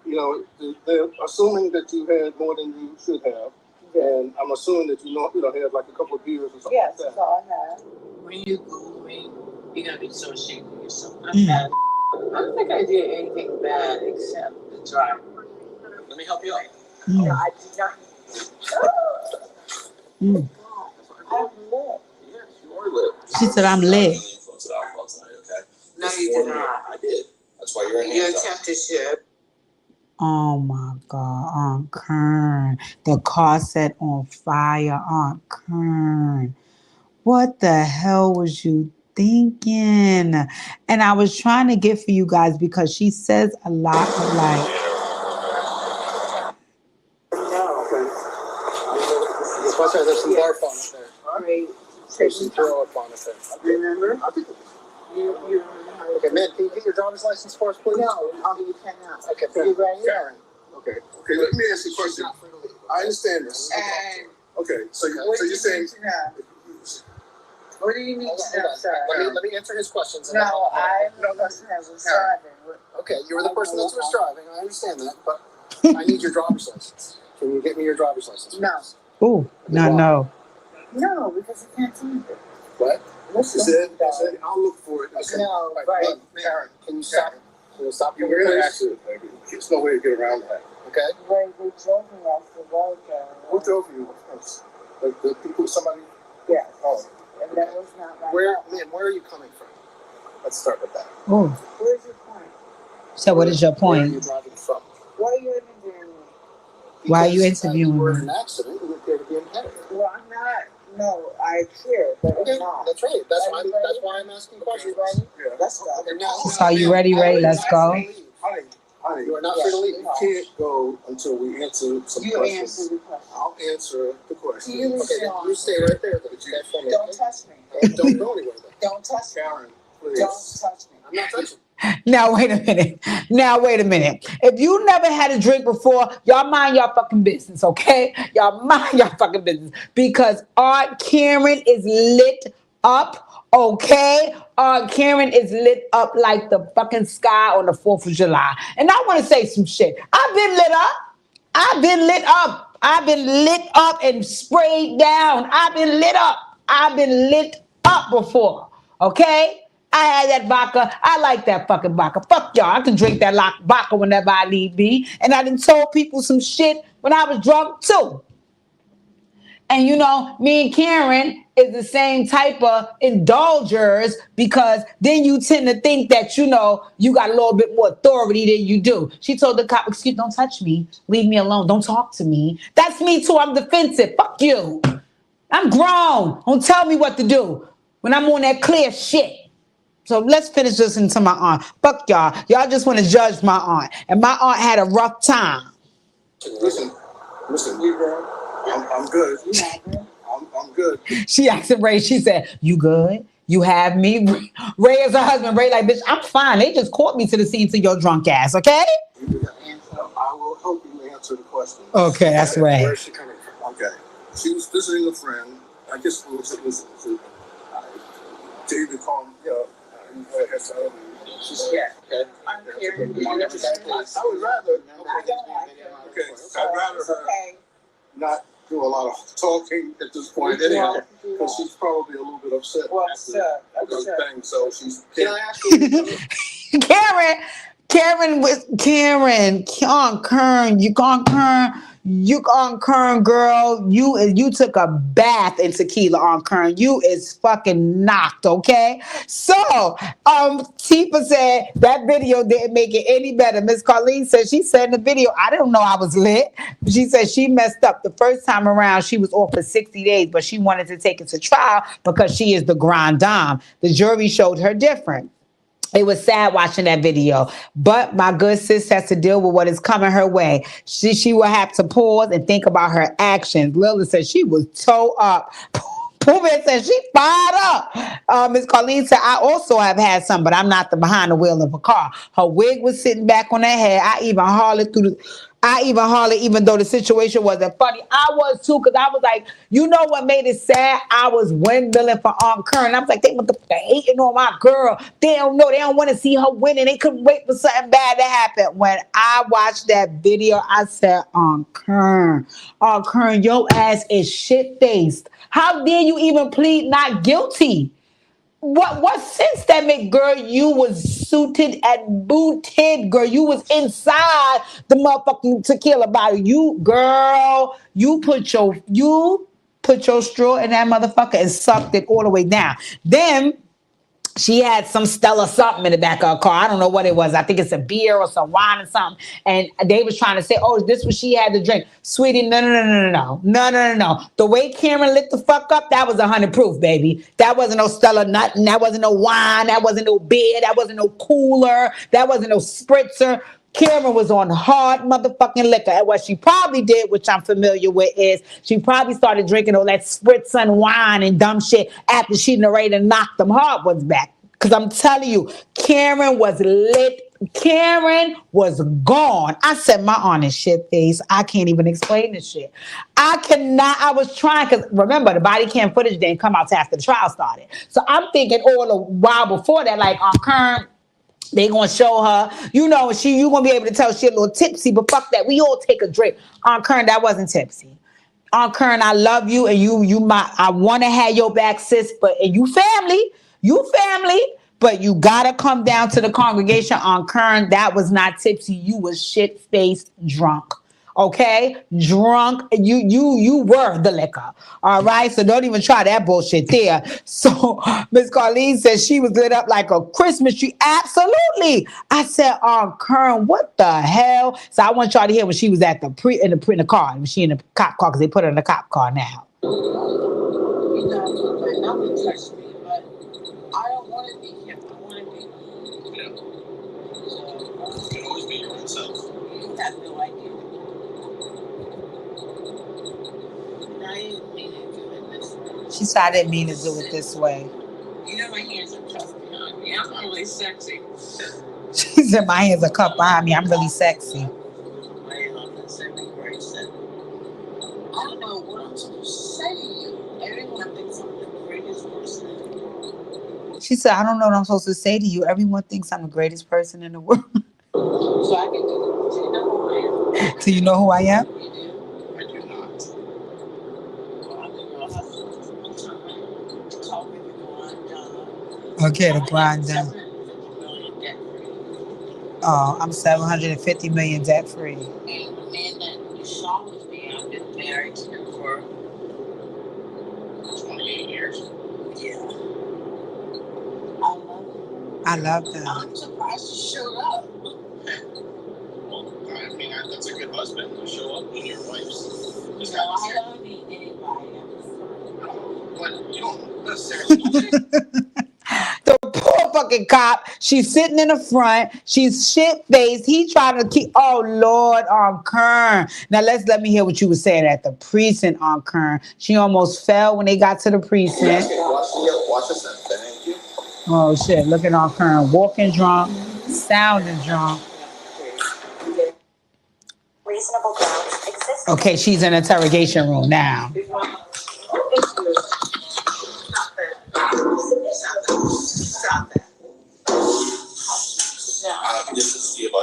you know, they're assuming that you had more than you should have, and I'm assuming that you had like a couple of beers or something Yes, like that's that. all I have. When you Googling, you're gonna be so ashamed of yourself. I don't think I did anything bad except the driver. Let me help you out. No, I did not. I'm lit. Yes, you are lit. She said, I'm lit. No, you did not. I did. That's why you're in You handcuffs. attempted shit. Oh my God, Aunt Kern. The car set on fire, Aunt Kern. What the hell was you thinking? And I was trying to get for you guys because she says a lot of like... Okay, there's some bar phone up there. Great. There's some throw up on it there. Remember? I think You Okay, man, can you get your driver's license for us, please? No, you cannot. Okay, You ready? Karen. Okay, let me ask you a question. I understand this. And Okay, so what do you're you saying... need to know? What do you need to know, sir? Let me answer his questions. No, I'm the person that was driving. Okay, you were the person that was driving. I understand that, but I need your driver's license. Can you get me your driver's license? No. Ooh, no. No, because I can't do it. What? Listen. He said, I'll look for it. Okay. No, Right. right. Look, Karen, can you stop? Can you stop? You're in an accident, baby. There's no way to get around that. Okay. Where they drove me off the road there. Who drove you? The people, somebody? Yes. Oh. And that was not right. Where are you coming from? Let's start with that. Oh, Where's your point? so what is your Where are you point? driving from? Why are you interviewing me? Why are you Because, interviewing you were me? in an accident. You appear to be impaired. Well, I'm not. No, I appear, but Okay, I'm not. that's right. That's why Are you ready? I'm asking questions. You ready? Yeah. Let's go. Okay, now, So are you ready, Ray? Let's go. Honey, You are not free to leave. you can't go until we answer some You questions. answer the question. I'll answer the question. You Okay, Sean. you stay right there. Then. Okay, for me. Don't touch me. Don't go anywhere. Then. Don't touch me. Karen, please. Don't touch me. I'm not touching. Now wait a minute. If you never had a drink before, y'all mind your fucking business, okay? Y'all mind your fucking business because Aunt Karen is lit up, okay? Aunt Karen is lit up like the fucking sky on the 4th of July. And I want to say some shit. I've been lit up and sprayed down. I've been lit up before, okay? I had that vodka. I like that fucking vodka. Fuck y'all. I can drink that vodka whenever I need be. And I done told people some shit when I was drunk too. And you know, me and Karen is the same type of indulgers because then you tend to think that, you know, you got a little bit more authority than you do. She told the cop, excuse, don't touch me. Leave me alone. Don't talk to me. That's me too. I'm defensive. Fuck you. I'm grown. Don't tell me what to do when I'm on that clear shit. So let's finish listening to my aunt. Fuck y'all. Y'all just want to judge my aunt. And my aunt had a rough time. Listen, I'm good. I'm good. She asked Ray, she said, you good? You have me? Ray is her husband. Ray like, bitch, I'm fine. They just caught me to the scene to your drunk ass, okay? I will help you answer the question. Okay, that's right. Where's she coming from? Okay. She was visiting a friend. I guess it was David called me. Yeah. I'm here. I would rather. Okay. I'd rather her not do a lot of talking at this point anyhow, because she's probably a little bit upset. Thing, so she's. Can I ask you? Karen, on Kern, girl. You took a bath in tequila on Kern. You is fucking knocked, okay? So, Tifa said that video didn't make it any better. Miss Carlene said she said in the video, I didn't know I was lit. She said she messed up the first time around. She was off for 60 days, but she wanted to take it to trial because she is the grand dame. The jury showed her different. It was sad watching that video, but my good sis has to deal with what is coming her way. She will have to pause and think about her actions. Lila said she was toe up. Pooh Bear said she fired up. Miss Carlene said, I also have had some, but I'm not the behind the wheel of a car. Her wig was sitting back on her head. I even hollered even though the situation wasn't funny. I was too, because I was like, you know what made it sad? I was windmilling for Aunt Kern. I was like, they hating on my girl. They don't know. They don't want to see her winning. They couldn't wait for something bad to happen. When I watched that video, I said, Aunt Kern, your ass is shit-faced. How dare you even plead not guilty? What sense that make, girl? You was suited and booted, girl. You was inside the motherfucking tequila bottle. You put your straw in that motherfucker and sucked it all the way down. Then she had some Stella something in the back of her car. I don't know what it was. I think it's a beer or some wine or something. And they was trying to say, oh, this what she had to drink. Sweetie, no. The way Karen lit the fuck up, that was 100 proof, baby. That wasn't no Stella nothing. That wasn't no wine. That wasn't no beer. That wasn't no cooler. That wasn't no spritzer. Karen was on hard motherfucking liquor. And what she probably did, which I'm familiar with, is she probably started drinking all that spritz and wine and dumb shit after she narrated and knocked them hard ones back. Because I'm telling you, Karen was lit. Karen was gone. I said, my honest shit face. I can't even explain this shit. I was trying, because remember, the body cam footage didn't come out after the trial started. So I'm thinking all the while before that, like on Kern, they gonna show her, you gonna be able to tell she a little tipsy, but fuck that. We all take a drink. On Kern, that wasn't tipsy. On Kern, I love you, and I want to have your back, sis, and you family, but you gotta come down to the congregation. On Kern, that was not tipsy. You was shit-faced drunk. Okay, drunk. You were the liquor. All right, so don't even try that bullshit there. So Miss Carlene said she was lit up like a Christmas tree. Absolutely. I said, Kern, what the hell? So I want y'all to hear when she was at in the car. When she in the cop car, because they put her in the cop car now. You know, nothing touched me, but I don't want to be here. I want to be. Yeah. So you can always be your own self. You have no idea. She said, I didn't mean to do it this way. You know my hands are cupped behind me. I'm really sexy. She said, my hands are cupped behind me. I'm really sexy. I don't know what I'm supposed to say to you. Everyone thinks I'm the greatest person. She said, I don't know what I'm supposed to say to you. Everyone thinks I'm the greatest person in the world. So I can do you know who I am? Do you know who I am? You do? I do not. Okay, the grind down. Oh, I'm 750 million debt free. And the man that you saw with me, I've been married to him for 28 years. Yeah. I love that. I'm surprised you showed up. Well, I mean, that's a good husband to show up when your wife's. No, I don't need anybody. But you don't necessarily. The poor fucking cop. She's sitting in the front. She's shit-faced. He trying to keep. Oh Lord, on Kern. Now let me hear what you were saying at the precinct on Kern. She almost fell when they got to the precinct. Watch this. Thank you. Oh shit! Looking on Kern, walking drunk, sounding drunk. Reasonable grounds exist. Okay, she's in interrogation room now. Stop that.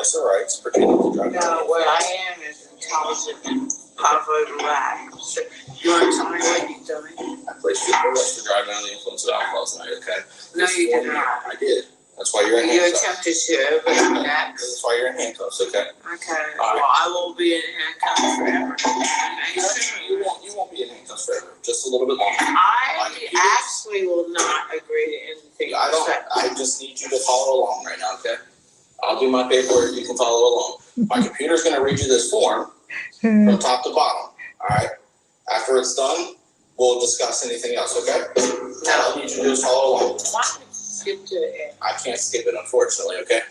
exercise their rights pertaining to driving. No, what I am is intelligent and powerful black. So, you want to tell me what you're doing? I placed you under arrest for driving under the influence of alcohol tonight, okay? No, you did not. I did. That's why you're in You handcuffs. attempted to, but next. That's why you're in handcuffs, okay? Okay. Well, I will be in handcuffs forever. You won't be in handcuffs forever. Just a little bit longer. I actually will not agree to anything. I just need you to follow along right now, okay? I'll do my paperwork. You can follow along. My computer's going to read you this form from top to bottom. All right? After it's done, we'll discuss anything else, okay? All I need you to do is follow along. Why don't you skip to the end? I can't skip it, unfortunately, okay?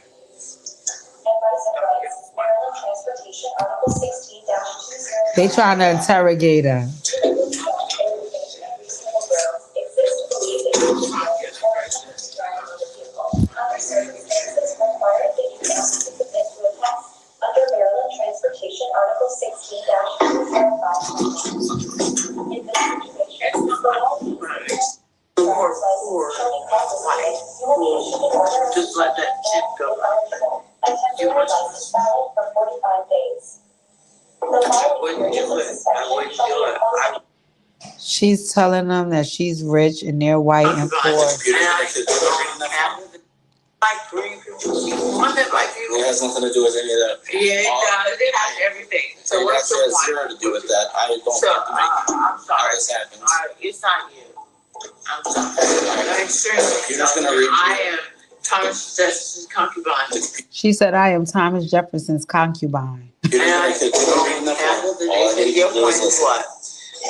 They trying to interrogate her. Just let that shit go. I wouldn't do it. She's telling them that she's rich and they're white and poor. Like green people, she wanted like people. It has nothing to do with any of that. Yeah, it does. It has everything. So what's the point? It has point? zero to do with that. I don't So, have to make I'm sorry. this happen. It's not you. I'm sorry. I'm sure You're just gonna read. I am Thomas Jefferson's concubine. She said, I am Thomas Jefferson's concubine. You're just gonna read nothing. Your point is what?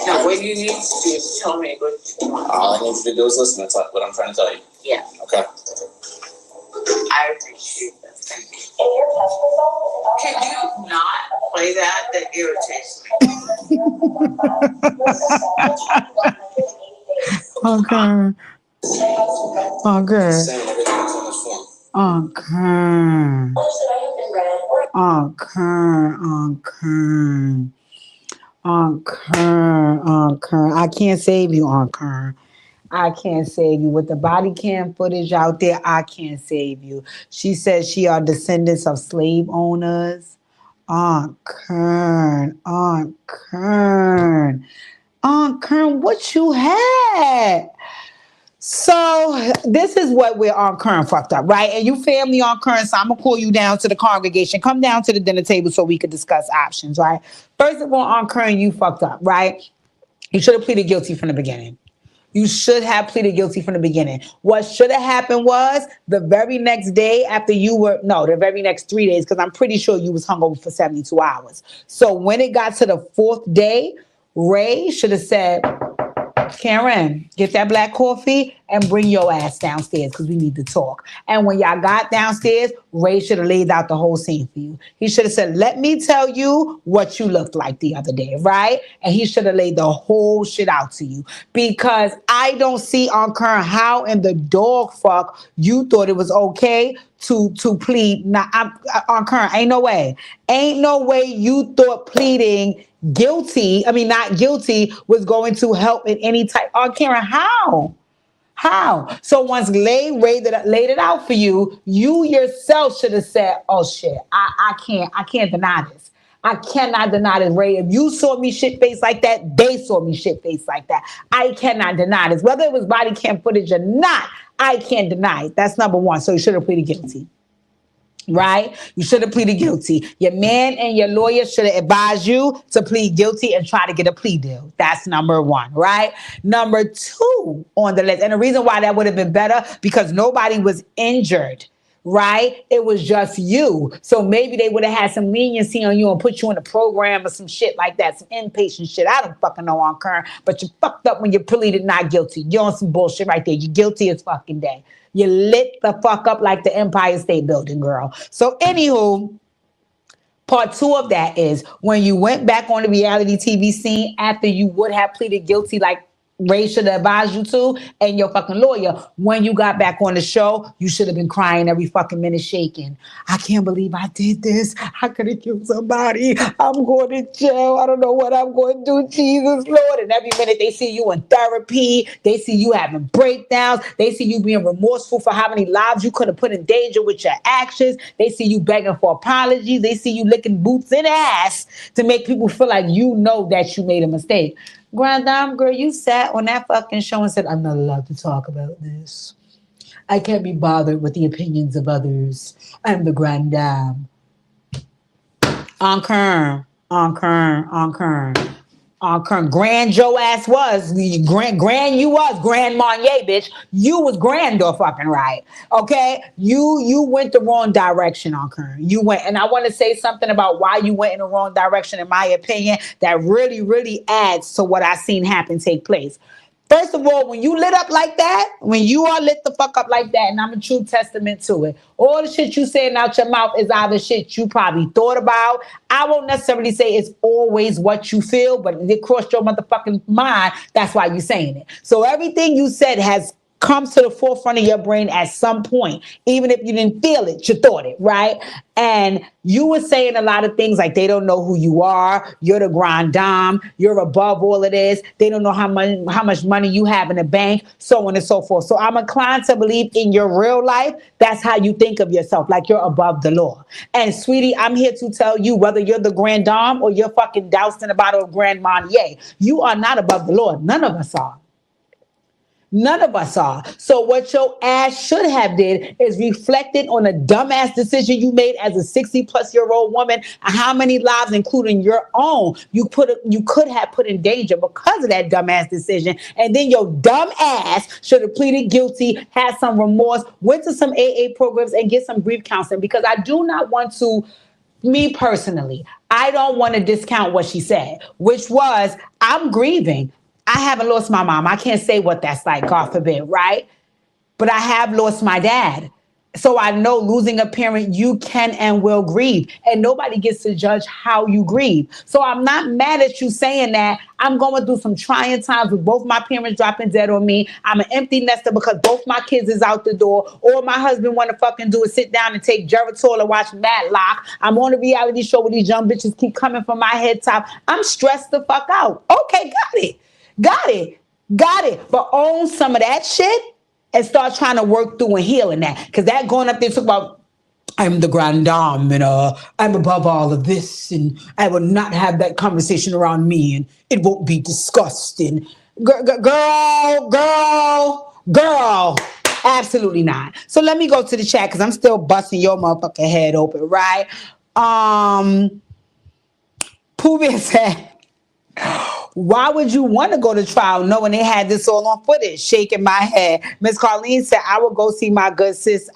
No, what you need to do is tell me what you want. All I need you to do is listen. That's what I'm trying to tell you. Yeah. Okay. I appreciate that. Thank you. Can you not play that? That irritates me. Okay. Okay. Saying everything that's on this form. I can't save you, Kern. I can't save you. With the body cam footage out there, I can't save you. She says she are descendants of slave owners. Kern, what you had? So this is what we're on Kern fucked up, right? And you family on Kern, so I'm gonna call you down to the congregation. Come down to the dinner table so we could discuss options, right? First of all, on Kern, you fucked up, right? You should have pleaded guilty from the beginning. You should have pleaded guilty from the beginning. What should have happened was the very next day after the very next 3 days, because I'm pretty sure you was hungover for 72 hours. So when it got to the fourth day, Ray should have said, Karen, get that black coffee and bring your ass downstairs because we need to talk. And when y'all got downstairs, Ray should have laid out the whole scene for you. He should have said, let me tell you what you looked like the other day, right? And he should have laid the whole shit out to you, because I don't see on Kern how in the dog fuck you thought it was okay to plead. Now, on Kern, ain't no way you thought pleading not guilty was going to help in any type. Karen, how? So once Ray laid it out for you, you yourself should have said, oh shit, I can't deny this. I cannot deny this, Ray. If you saw me shit-faced like that, they saw me shit-faced like that. I cannot deny this. Whether it was body cam footage or not, I can't deny it. That's number one. So you should have pleaded guilty. Right? You should have pleaded guilty. Your man and your lawyer should have advised you to plead guilty and try to get a plea deal. That's number one, right? Number two on the list, and the reason why that would have been better, because nobody was injured, right? It was just you. So maybe they would have had some leniency on you and put you in a program or some shit like that, some inpatient shit. I don't fucking know on Kern, but you fucked up when you pleaded not guilty. You're on some bullshit right there. You're guilty as fucking day. You lit the fuck up like the Empire State Building, girl. So anywho, part two of that is when you went back on the reality TV scene after you would have pleaded guilty like Ray should have advised you to, and your fucking lawyer. When you got back on the show, you should have been crying every fucking minute, shaking. I can't believe I did this. I could have killed somebody. I'm going to jail. I don't know what I'm going to do. Jesus, Lord. And every minute they see you in therapy, they see you having breakdowns, they see you being remorseful for how many lives you could have put in danger with your actions. They see you begging for apologies. They see you licking boots and ass to make people feel like you know that you made a mistake. Grand Dame, girl, you sat on that fucking show and said, I'm not allowed to talk about this. I can't be bothered with the opinions of others. I'm the Grand Dame. Grand your ass was. Grand you was. Grand Marnier, bitch. You was grand or fucking right. Okay? You went the wrong direction, Kern. You went, and I want to say something about why you went in the wrong direction, in my opinion, that really, really adds to what I seen happen take place. First of all, when you lit up like that, when you are lit the fuck up like that, and I'm a true testament to it, all the shit you saying out your mouth is either shit you probably thought about. I won't necessarily say it's always what you feel, but it crossed your motherfucking mind. That's why you're saying it. So everything you said has comes to the forefront of your brain at some point. Even if you didn't feel it, you thought it, right? And you were saying a lot of things like they don't know who you are. You're the Grand Dame. You're above all of this. They don't know how much money you have in the bank, so on and so forth. So I'm inclined to believe in your real life, that's how you think of yourself, like you're above the law. And sweetie, I'm here to tell you, whether you're the Grand Dame or you're fucking doused in a bottle of Grand Marnier, you are not above the law. None of us are. None of us are. So what your ass should have did is reflected on a dumbass decision you made as a 60-plus-year-old woman, and how many lives, including your own, you could have put in danger because of that dumbass decision. And then your dumb ass should have pleaded guilty, had some remorse, went to some AA programs, and get some grief counseling. Because I do not want to, me personally, I don't want to discount what she said, which was, I'm grieving. I haven't lost my mom. I can't say what that's like, God forbid, right? But I have lost my dad. So I know losing a parent, you can and will grieve. And nobody gets to judge how you grieve. So I'm not mad at you saying that. I'm going through some trying times with both my parents dropping dead on me. I'm an empty nester because both my kids is out the door. All my husband want to fucking do is sit down and take Geritol and watch Matlock. I'm on a reality show where these young bitches keep coming from my head top. I'm stressed the fuck out. Okay, got it. But own some of that shit and start trying to work through and healing that. Because that going up there talk about, I'm the Grand Dame and I'm above all of this and I will not have that conversation around me and it won't be discussed. And girl, absolutely not. So let me go to the chat because I'm still busting your motherfucking head open, right? Pooh Bear said, why would you want to go to trial knowing they had this all on footage? Shaking my head. Miss Carlene said, I will go see my good sis.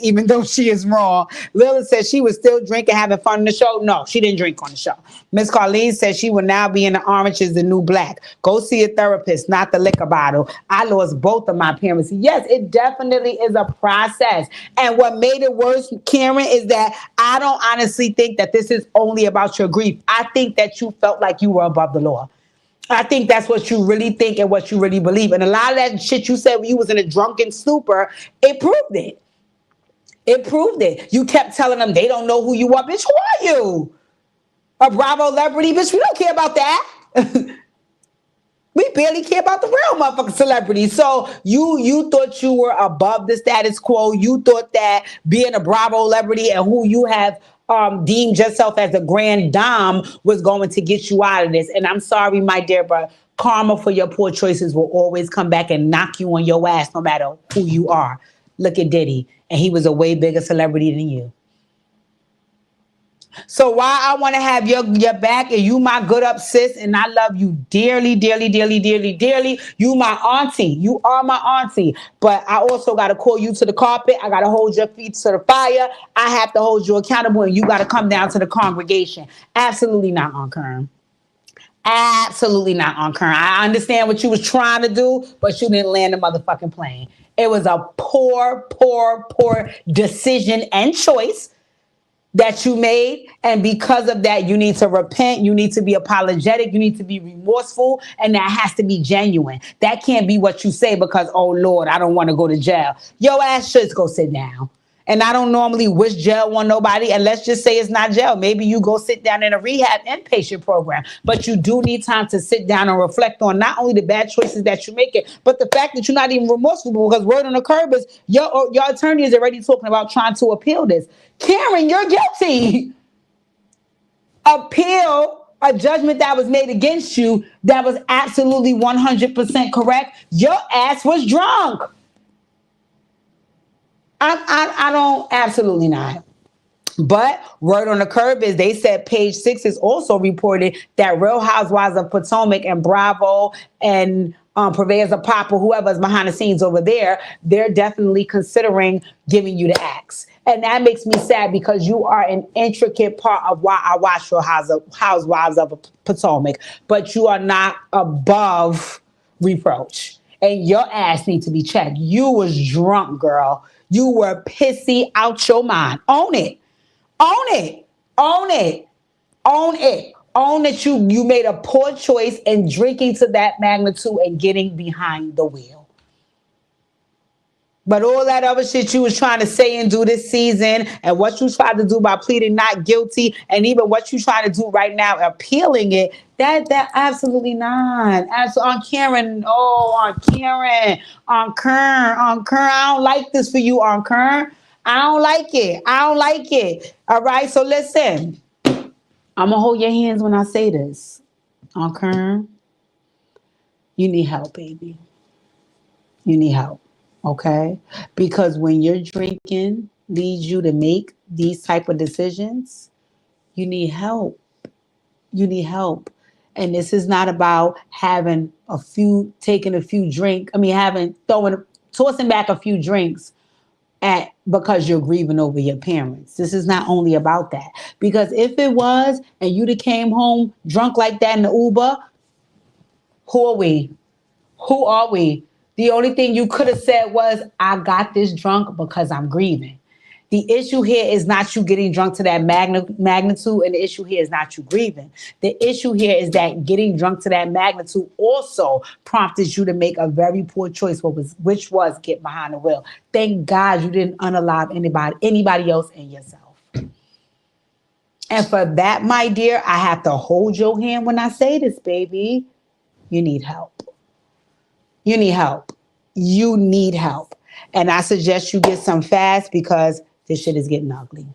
Even though she is wrong. Lila said she was still drinking, having fun on the show. No, she didn't drink on the show. Miss Carlene said she will now be in the orange is the new black. Go see a therapist, not the liquor bottle. I lost both of my parents. Yes, it definitely is a process. And what made it worse, Karen, is that I don't honestly think that this is only about your grief. I think that you felt like you were above the law. I think that's what you really think and what you really believe. And a lot of that shit you said when you was in a drunken stupor, it proved it. You kept telling them they don't know who you are. Bitch, who are you? A Bravo celebrity? Bitch, we don't care about that. We barely care about the real motherfucking celebrities. So you thought you were above the status quo. You thought that being a Bravo celebrity and who you have deemed yourself as a Grand Dame was going to get you out of this. And I'm sorry, my dear, but karma for your poor choices will always come back and knock you on your ass no matter who you are. Look at Diddy. And he was a way bigger celebrity than you. So why I want to have your back, and you my good up sis, and I love you dearly, dearly, dearly, dearly, dearly. You my auntie. You are my auntie. But I also got to call you to the carpet. I got to hold your feet to the fire. I have to hold you accountable, and you got to come down to the congregation. Absolutely not, Aunt Kern. Absolutely not, Aunt Kern. I understand what you was trying to do, but you didn't land the motherfucking plane. It was a poor decision and choice. that you made, and because of that you need to repent, you need to be apologetic, you need to be remorseful, and that has to be genuine. That can't be what you say because, oh Lord, I don't want to go to jail. Your ass should go sit down. And I don't normally wish jail on nobody, and let's just say it's not jail. Maybe you go sit down in a rehab inpatient program, but you do need time to sit down and reflect on not only the bad choices that you're making, but the fact that you're not even remorseful, because word on the curb is your attorney is already talking about trying to appeal this. Karen, you're guilty. Appeal a judgment that was made against you that was absolutely 100% correct. Your ass was drunk. I don't, absolutely not. But word on the curb is they said Page 6 is also reported that Real Housewives of Potomac and Bravo and Purveyors of Pop or whoever's behind the scenes over there, they're definitely considering giving you the axe. And that makes me sad because you are an intricate part of why I watch Real Housewives of Potomac, but you are not above reproach. And your ass needs to be checked. You was drunk, girl. You were pissy out your mind. Own it. Own it. Own it. Own it. Own that you made a poor choice in drinking to that magnitude and getting behind the wheel. But all that other shit you was trying to say and do this season, and what you tried to do by pleading not guilty, and even what you trying to do right now, appealing it, that absolutely not. As on Karen, on Karen, on Kern, I don't like this for you, on Kern. I don't like it. I don't like it. All right, so listen. I'm going to hold your hands when I say this. On Kern, you need help, baby. You need help. Okay? Because when your drinking leads you to make these type of decisions, you need help. You need help. And this is not about tossing back a few drinks because you're grieving over your parents. This is not only about that. Because if it was, and you'd have came home drunk like that in the Uber, who are we? Who are we? The only thing you could have said was, I got this drunk because I'm grieving. The issue here is not you getting drunk to that magnitude, and the issue here is not you grieving. The issue here is that getting drunk to that magnitude also prompted you to make a very poor choice, which was get behind the wheel. Thank God you didn't unalive anybody else and yourself. And for that, my dear, I have to hold your hand when I say this, baby. You need help. You need help. You need help. And I suggest you get some fast because this shit is getting ugly.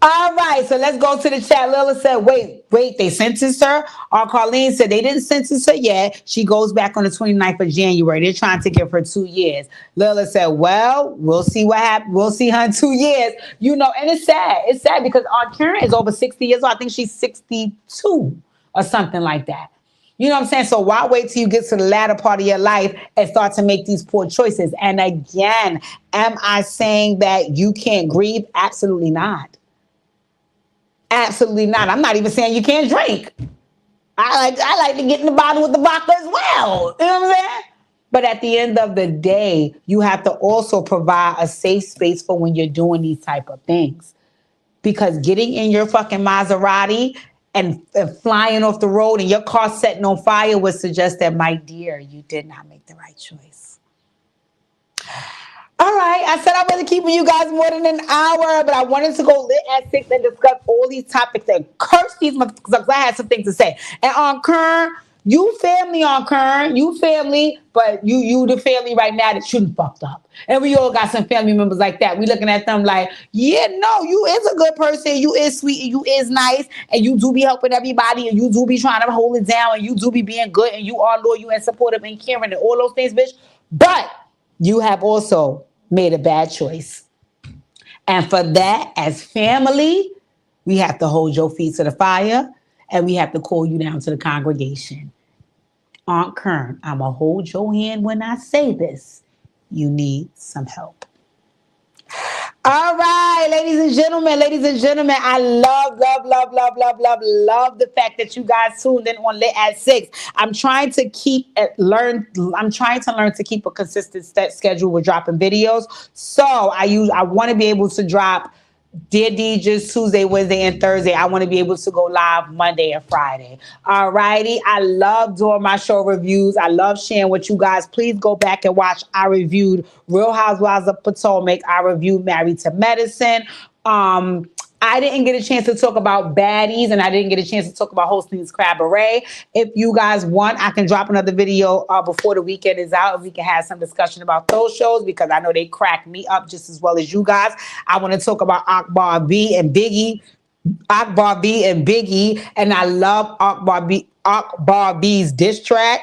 All right, so let's go to the chat. Lila said, wait, they sentenced her? Carlene said they didn't sentence her yet. She goes back on the 29th of January. They're trying to give her 2 years. Lila said, well, we'll see what happens. We'll see her in 2 years. You know, and it's sad. It's sad because Aunt Karen is over 60 years old. I think she's 62 or something like that. You know what I'm saying? So why wait till you get to the latter part of your life and start to make these poor choices? And again, am I saying that you can't grieve? Absolutely not. Absolutely not. I'm not even saying you can't drink. I like to get in the bottle with the vodka as well. You know what I'm saying? But at the end of the day, you have to also provide a safe space for when you're doing these type of things. Because getting in your fucking Maserati and flying off the road and your car setting on fire would suggest that, my dear, you did not make the right choice. All right, I said I wasn't keeping you guys more than an hour, but I wanted to go lit at 6 and discuss all these topics and curse these motherfuckers because I had some things to say. And on Kern, you family on Kern, you family, but you the family right now that shouldn't fucked up. And we all got some family members like that. We looking at them like, yeah, no, you is a good person. You is sweet and you is nice. And you do be helping everybody. And you do be trying to hold it down. And you do be being good. And you are loyal and supportive and caring and all those things, bitch. But you have also made a bad choice. And for that, as family, we have to hold your feet to the fire. And we have to call you down to the congregation. Aunt Kern, I'm going to hold your hand when I say this. You need some help. All right, ladies and gentlemen, I love the fact that you guys tuned in on Lit at 6. I'm trying to learn to keep a consistent schedule with dropping videos. So I want to be able to drop Dear DJs, Tuesday, Wednesday, and Thursday. I want to be able to go live Monday and Friday. All righty. I love doing my show reviews. I love sharing with you guys. Please go back and watch. I reviewed Real Housewives of Potomac. I reviewed Married to Medicine. I didn't get a chance to talk about baddies, and I didn't get a chance to talk about Hostings Cabaret. If you guys want, I can drop another video before the weekend is out, and we can have some discussion about those shows because I know they crack me up just as well as you guys. I want to talk about Akbar B and Biggie. Akbar B and Biggie, and I love Akbar B's diss track.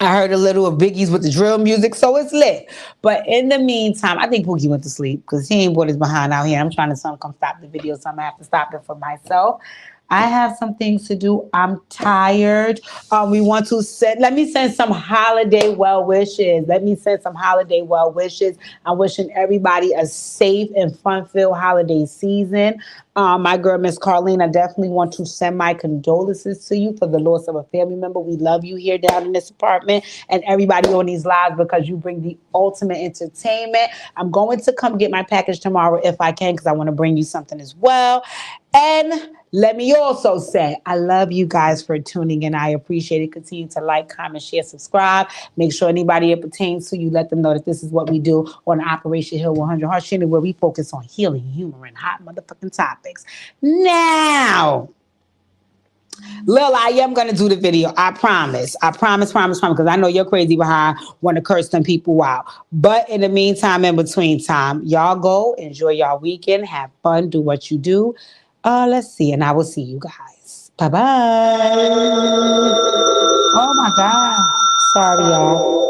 I heard a little of Biggie's with the drill music, so it's lit. But in the meantime, I think Pookie went to sleep because he ain't brought his behind out here. I'm trying to tell him come stop the video, so I'm gonna have to stop it for myself. I have some things to do. I'm tired. We want to send. Let me send some holiday well wishes. Let me send some holiday well wishes. I'm wishing everybody a safe and fun-filled holiday season. My girl, Miss Carlene, I definitely want to send my condolences to you for the loss of a family member. We love you here down in this apartment and everybody on these lives because you bring the ultimate entertainment. I'm going to come get my package tomorrow if I can because I want to bring you something as well. And let me also say, I love you guys for tuning in. I appreciate it. Continue to like, comment, share, subscribe. Make sure anybody it pertains to you, let them know that this is what we do on Operation Hill 100 Heart Training, where we focus on healing, humor, and hot motherfucking topics. Now, Lil, I am going to do the video. I promise. I promise, because I know you're crazy behind want to curse them people out. But in the meantime, in between time, y'all go, enjoy y'all weekend, have fun, do what you do. Let's see, and I will see you guys. Bye-bye. Oh, my God. Sorry, y'all.